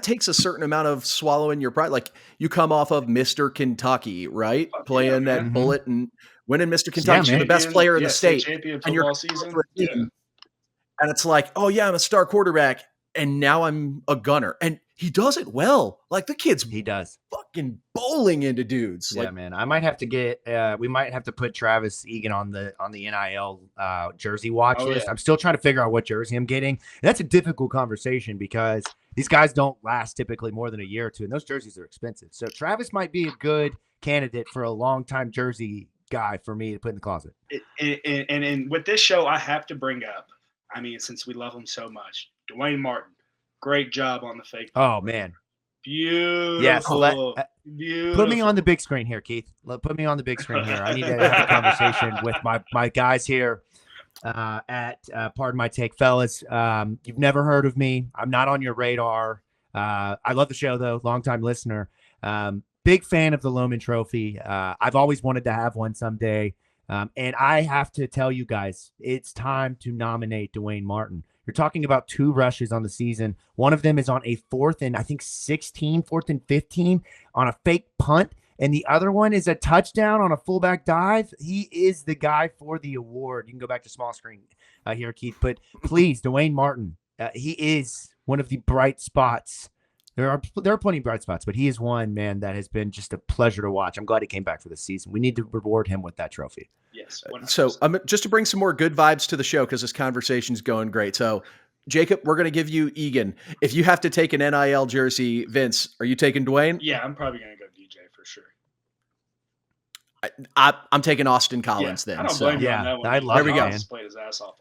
takes a certain amount of swallowing your pride. Like, you come off of Mr. Kentucky, right? Playing that bullet and winning Mr. Kentucky. You're the best player in the state. And you're season. And it's like, oh yeah, I'm a star quarterback, and now I'm a gunner. And he does it well. Like, the kid's fucking bowling into dudes. Yeah, like, man. I might have to get we might have to put Travis Egan on the NIL jersey watch list. I'm still trying to figure out what jersey I'm getting. And that's a difficult conversation, because these guys don't last typically more than a year or two, and those jerseys are expensive. So Travis might be a good candidate for a long-time jersey guy for me to put in the closet. And with this show, I have to bring up, I mean, since we love him so much, Duane Martin, great job on the fake. Oh, man. Beautiful. Yes. Beautiful. Put me on the big screen here, Keith. Put me on the big screen here. I need to have a conversation with my guys here at Pardon My Take. Fellas, you've never heard of me. I'm not on your radar. I love the show, though. Longtime listener. Big fan of the Lowman Trophy. I've always wanted to have one someday. And I have to tell you guys, it's time to nominate Duane Martin. You're talking about 2 rushes on the season. One of them is on a 4th and 15 on a fake punt. And the other one is a touchdown on a fullback dive. He is the guy for the award. You can go back to small screen here, Keith. But please, Duane Martin, he is one of the bright spots. There are plenty of bright spots, but he is one, man, that has been just a pleasure to watch. I'm glad he came back for this season. We need to reward him with that trophy. Yes. 100%. So just to bring some more good vibes to the show, because this conversation's going great. So, Jacob, we're going to give you Egan. If you have to take an NIL jersey, Vince, are you taking Duane? Yeah, I'm probably going to go DJ for sure. I'm taking Austin Collins then. I don't blame you on that one. I love There we it, go. Man. Played his ass off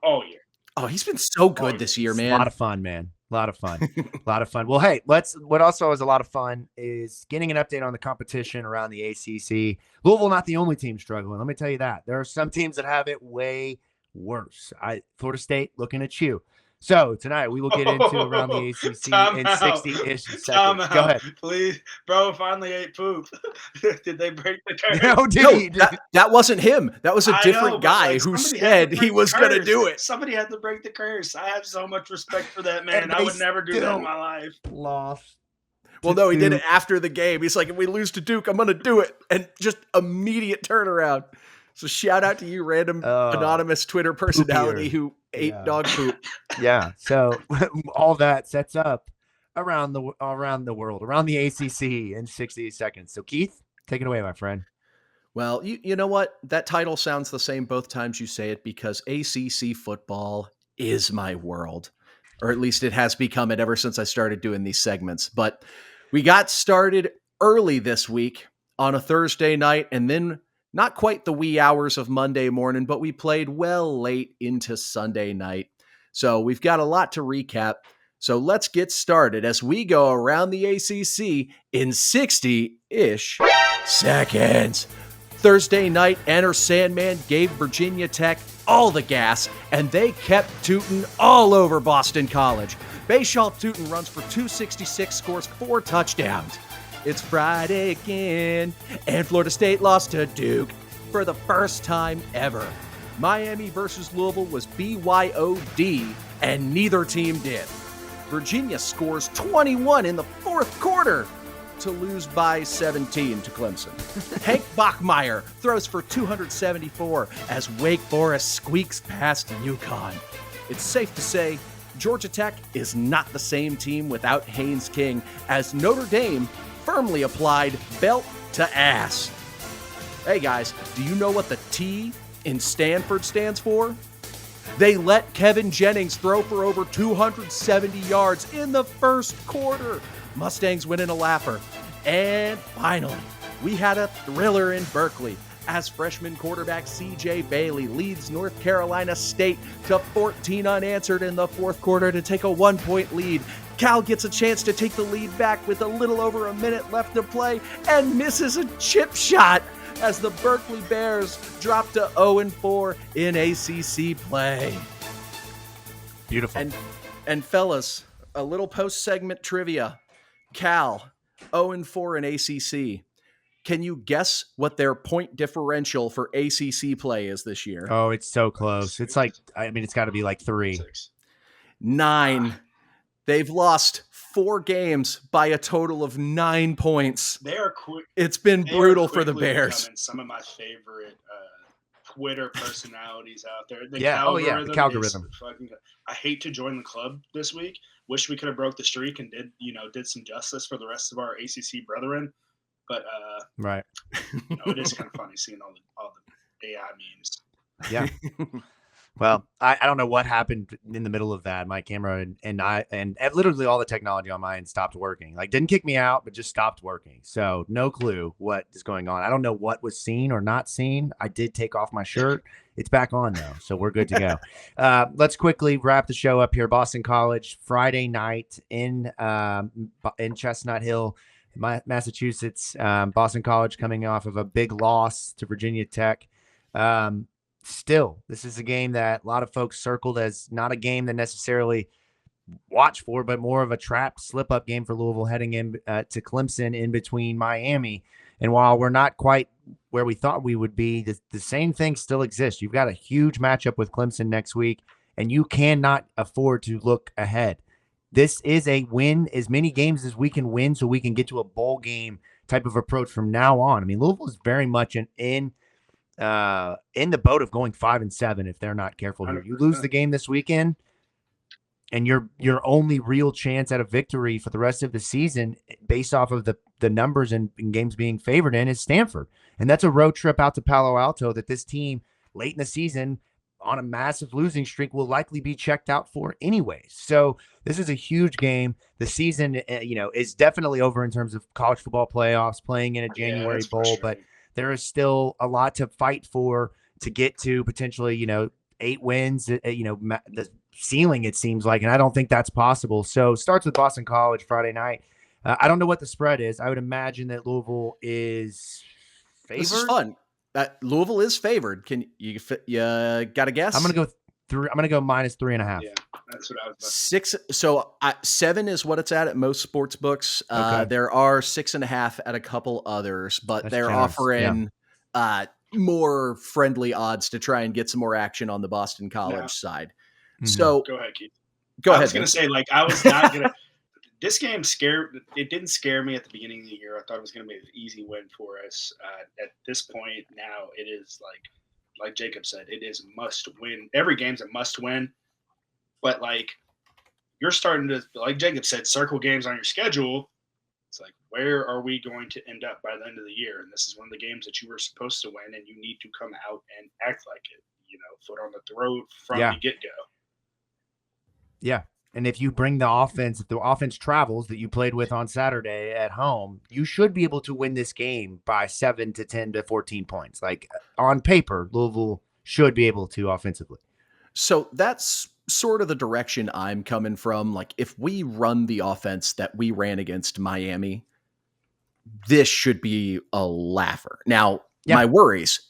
all year. Oh, he's been so good this year, man. A lot of fun, man. A lot of fun. A lot of fun. Well, hey, what also is a lot of fun is getting an update on the competition around the ACC. Louisville, not the only team struggling. Let me tell you that. There are some teams that have it way worse. Florida State looking at you. So tonight we will get into around the ACC in 60-ish seconds. Go ahead. Please. Bro finally ate poop. Did they break the curse? No, that wasn't him. That was a different guy who said he was going to do it. Somebody had to break the curse. I have so much respect for that man. I would never do that in my life. Lost. Well, no, he did it after the game. He's like, if we lose to Duke, I'm going to do it. And just immediate turnaround. So shout out to you, random anonymous Twitter personality who ate dog poop. Yeah. So all that sets up around the world, around the ACC in 60 seconds. So Keith, take it away, my friend. Well, you know what? That title sounds the same both times you say it because ACC football is my world. Or at least it has become it ever since I started doing these segments. But we got started early this week on a Thursday night and then not quite the wee hours of Monday morning, but we played well late into Sunday night. So we've got a lot to recap. So let's get started as we go around the ACC in 60-ish seconds. Thursday night, Enter Sandman gave Virginia Tech all the gas, and they kept tooting all over Boston College. Bayshalt Tootin runs for 266, scores 4 touchdowns. It's Friday again, and Florida State lost to Duke for the first time ever. Miami versus Louisville was BYOD, and neither team did. Virginia scores 21 in the fourth quarter to lose by 17 to Clemson. Hank Bachmeier throws for 274 as Wake Forest squeaks past UConn. It's safe to say Georgia Tech is not the same team without Haynes King, as Notre Dame firmly applied belt to ass. Hey guys, do you know what the T in Stanford stands for? They let Kevin Jennings throw for over 270 yards in the first quarter. Mustangs win in a laugher. And finally, we had a thriller in Berkeley as freshman quarterback CJ Bailey leads North Carolina State to 14 unanswered in the fourth quarter to take a 1-point lead. Cal gets a chance to take the lead back with a little over a minute left to play and misses a chip shot as the Berkeley Bears drop to 0-4 in ACC play. Beautiful. And fellas, a little post-segment trivia. Cal, 0-4 in ACC. Can you guess what their point differential for ACC play is this year? Oh, it's so close. It's like, it's got to be like 3. 9. They've lost 4 games by a total of 9 points. They are quick. It's been brutal for the Bears. Some of my favorite Twitter personalities out there. The algorithm. I hate to join the club this week. Wish we could have broke the streak and did some justice for the rest of our ACC brethren. But right, it is kind of funny seeing all the AI memes. Yeah. Well, I don't know what happened in the middle of that. My camera and literally all the technology on mine stopped working. Like, didn't kick me out, but just stopped working. So no clue what is going on. I don't know what was seen or not seen. I did take off my shirt. It's back on though, so we're good to go. Let's quickly wrap the show up here. Boston College, Friday night in Chestnut Hill, Massachusetts. Boston College coming off of a big loss to Virginia Tech. Still, this is a game that a lot of folks circled as not a game that necessarily watch for, but more of a trap slip-up game for Louisville heading in to Clemson in between Miami. And while we're not quite where we thought we would be, the same thing still exists. You've got a huge matchup with Clemson next week, and you cannot afford to look ahead. This is a win as many games as we can win so we can get to a bowl game type of approach from now on. Louisville is very much in the boat of going 5-7 if they're not careful here. 100%. You lose the game this weekend, and your only real chance at a victory for the rest of the season, based off of the numbers and games being favored in, is Stanford. And that's a road trip out to Palo Alto that this team late in the season on a massive losing streak will likely be checked out for anyways. So this is a huge game. The season, is definitely over in terms of college football playoffs, playing in a January bowl, but there is still a lot to fight for to get to potentially, 8 wins, the ceiling, it seems like, and I don't think that's possible. So starts with Boston College Friday night. I don't know what the spread is. I would imagine that Louisville is favored. This is fun. Louisville is favored. Can you got a guess? I'm gonna go minus 3.5. Yeah, that's what I was about to 6. So 7 is what it's at most sports books. Okay. There are 6.5 at a couple others, but That's they're generous. offering more friendly odds to try and get some more action on the Boston College No. side. Mhm. So Go ahead, Keith. go I ahead. was going to Vince. say, like, I was not going to. This game it didn't scare me at the beginning of the year. I thought it was going to be an easy win for us. At this point now, it is like Jacob said, it is a must win. Every game's a must win. But, like, you're starting to, like Jacob said, circle games on your schedule. It's like, where are we going to end up by the end of the year? And this is one of the games that you were supposed to win, and you need to come out and act like it. Foot on the throat from the get-go. Yeah. And if you bring the offense, if the offense travels that you played with on Saturday at home, you should be able to win this game by 7 to 10 to 14 points. Like, on paper, Louisville should be able to offensively. So that's sort of the direction I'm coming from. Like, if we run the offense that we ran against Miami, this should be a laugher. Now, my worries,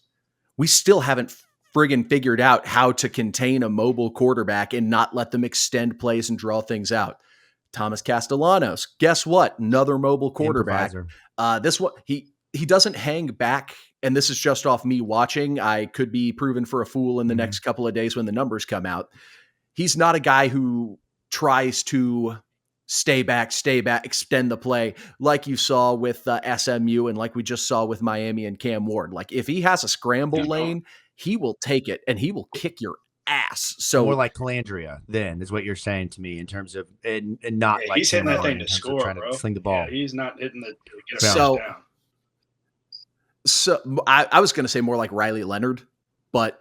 we still haven't friggin' figured out how to contain a mobile quarterback and not let them extend plays and draw things out. Thomas Castellanos, guess what? Another mobile quarterback. This one, he doesn't hang back, and this is just off me watching. I could be proven for a fool in the next couple of days when the numbers come out. He's not a guy who tries to stay back, extend the play like you saw with SMU and like we just saw with Miami and Cam Ward. Like, if he has a scramble lane, he will take it and he will kick your ass. So more like Calandria, then, is what you're saying to me in terms of and not like he's hitting that thing in to terms of score, trying bro. to sling the ball. Yeah, he's not hitting the get So- down. So I was going to say more like Riley Leonard, but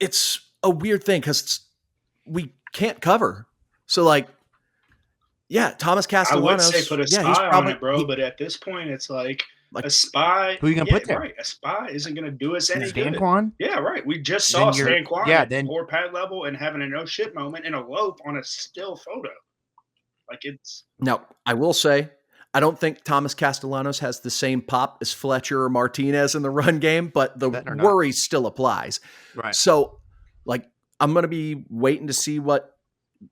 it's a weird thing because we can't cover. So, like, yeah, Thomas I Castellanos. would say put a he's spy probably, on it, bro. But at this point, it's like a spy. Who you gonna put there? Right, a spy isn't going to do us any good. Stanquan? Yeah, right. We just saw Then you're- Stanquan yeah, at then- poor pad level and having a no shit moment in a lope on a still photo. Like, it's Now, I will say, I don't think Thomas Castellanos has the same pop as Fletcher or Martinez in the run game, but the Better not. worry still applies. Right. So, like, I'm going to be waiting to see what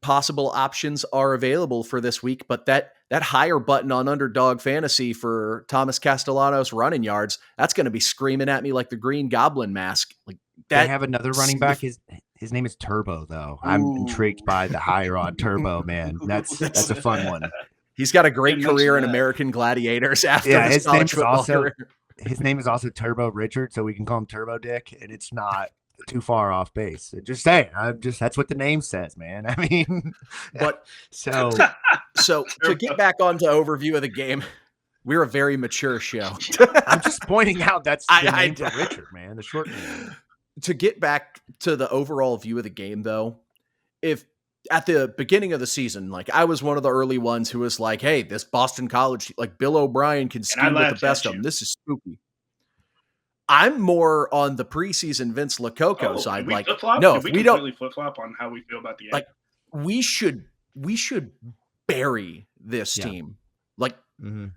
possible options are available for this week, but that higher button on Underdog Fantasy for Thomas Castellanos running yards, that's going to be screaming at me like the Green Goblin mask. Like, that They have another running back. His name is Turbo, though. I'm intrigued by the higher on Turbo, man. That's a fun one. he's got a great Didn't career in mention that. American Gladiators after Yeah, his his college name's football also career. his name is also Turbo Richard, so we can call him Turbo Dick, and it's not too far off base. Just saying, that's what the name says, man. I mean, But so so to get back onto overview of the game, we're a very mature show. I'm just pointing out that's the I- name for Richard, man, the short name. To get back to the overall view of the game, though, if at the beginning of the season, like, I was one of the early ones who was like, hey, this Boston College, like, Bill O'Brien can scheme with the laughed best at of them. you. This is spooky. I'm more on the preseason Vince Lococo side. did we Like, flip-flop? no, Did if we we don't, completely flip flop on how we feel about the game. like, we should bury this Yeah. team. Like, Mhm.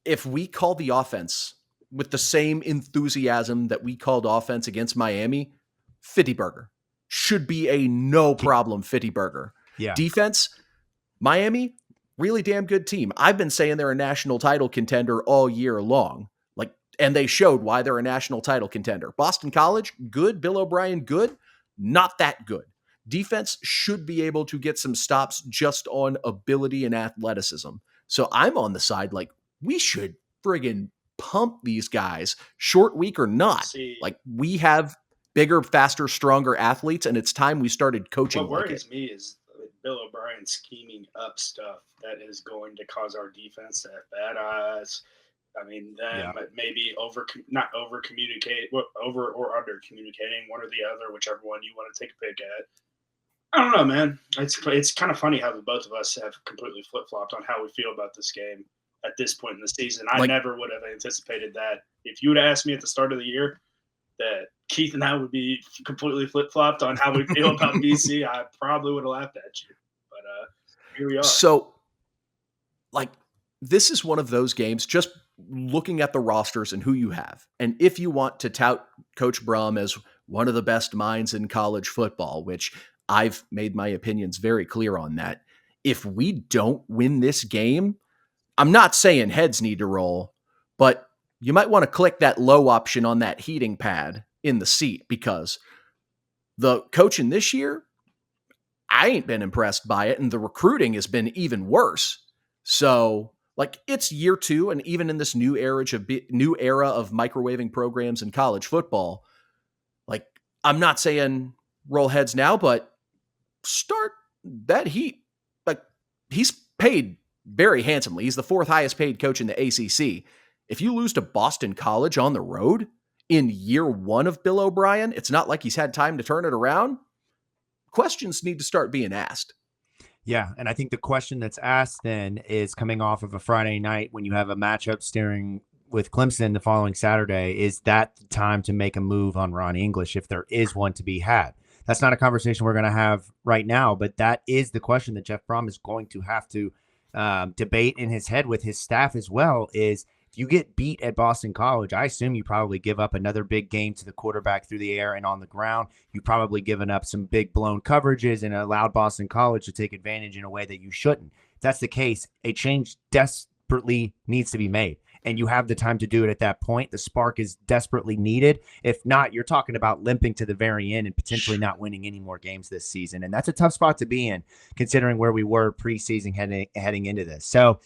if we call the offense with the same enthusiasm that we called offense against Miami, Fitty Burger should be a no problem Fitty Burger. Yeah. Defense, Miami, really damn good team. I've been saying they're a national title contender all year long. Like, and they showed why they're a national title contender. Boston College, good. Bill O'Brien, good. Not that good. Defense should be able to get some stops just on ability and athleticism. So I'm on the side, like, we should friggin' pump these guys, short week or not. See, Like, we have bigger, faster, stronger athletes, and it's time we started coaching what like worries it. me is Bill O'Brien scheming up stuff that is going to cause our defense to have bad eyes. I mean, them maybe not over communicate, over or under communicating, one or the other, whichever one you want to take a pick at. I don't know, man. It's kind of funny how the both of us have completely flip flopped on how we feel about this game at this point in the season. I Like- never would have anticipated that. If you would have asked me at the start of the year that Keith and I would be completely flip-flopped on how we feel about BC, I probably would have laughed at you. But here we are. So, like, this is one of those games, just looking at the rosters and who you have. And if you want to tout Coach Brum as one of the best minds in college football, which I've made my opinions very clear on that, if we don't win this game, I'm not saying heads need to roll, but you might want to click that low option on that heating pad in the seat, because the coaching this year, I ain't been impressed by it, and the recruiting has been even worse. So, like, it's year 2, and even in this new era of microwaving programs in college football, like, I'm not saying roll heads now, but start that heat. Like, he's paid very handsomely. He's the 4th highest paid coach in the ACC. If you lose to Boston College on the road in year 1 of Bill O'Brien, it's not like he's had time to turn it around. Questions need to start being asked. Yeah, and I think the question that's asked then is, coming off of a Friday night when you have a matchup steering with Clemson the following Saturday, is that the time to make a move on Ronnie English if there is one to be had? That's not a conversation we're going to have right now, but that is the question that Jeff Brum is going to have to debate in his head with his staff as well. Is, if you get beat at Boston College, I assume you probably give up another big game to the quarterback through the air and on the ground. You've probably given up some big blown coverages and allowed Boston College to take advantage in a way that you shouldn't. If that's the case, a change desperately needs to be made, and you have the time to do it at that point. The spark is desperately needed. If not, you're talking about limping to the very end and potentially not winning any more games this season. And that's a tough spot to be in, considering where we were preseason heading into this. So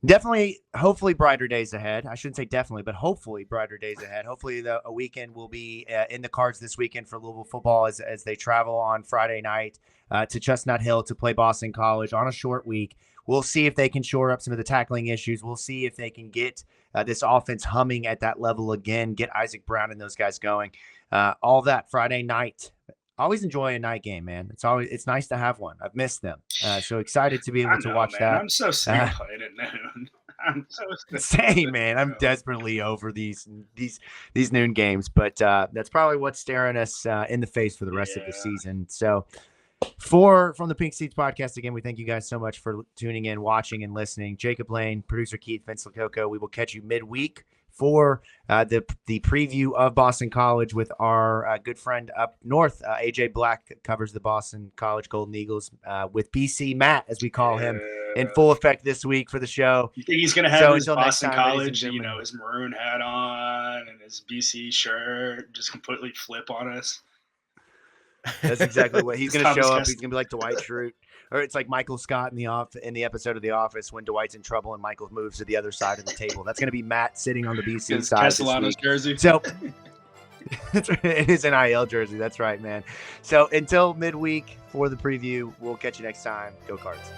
definitely, hopefully brighter days ahead. I shouldn't say definitely, but hopefully brighter days ahead. Hopefully a weekend will be in the cards this weekend for Louisville football as they travel on Friday night to Chestnut Hill to play Boston College on a short week. We'll see if they can shore up some of the tackling issues. We'll see if they can get this offense humming at that level again, get Isaac Brown and those guys going. All that Friday night. Always enjoy a night game, man. It's nice to have one. I've missed them. So excited to be able to watch that. I'm so sick of playing at noon. I'm so same, man. I'm desperately over these noon games, but that's probably what's staring us in the face for the rest of the season. So from the Pink Seats podcast, again, we thank you guys so much for tuning in, watching, and listening. Jacob Lane, producer Keith, Vince Lococo. We will catch you midweek for the preview of Boston College with our good friend up north. AJ Black covers the Boston College Golden Eagles with BC Matt, as we call him, in full effect this week for the show. You think he's going to have his Boston College, his maroon hat on and his BC shirt, just completely flip on us? That's exactly what he's going to show up. He's going to be like Dwight Schrute. Or it's like Michael Scott in the episode of The Office when Dwight's in trouble and Michael moves to the other side of the table. That's going to be Matt sitting on the BC side. Castellanos jersey. So it is an NIL jersey. That's right, man. So until midweek for the preview, we'll catch you next time. Go Cards.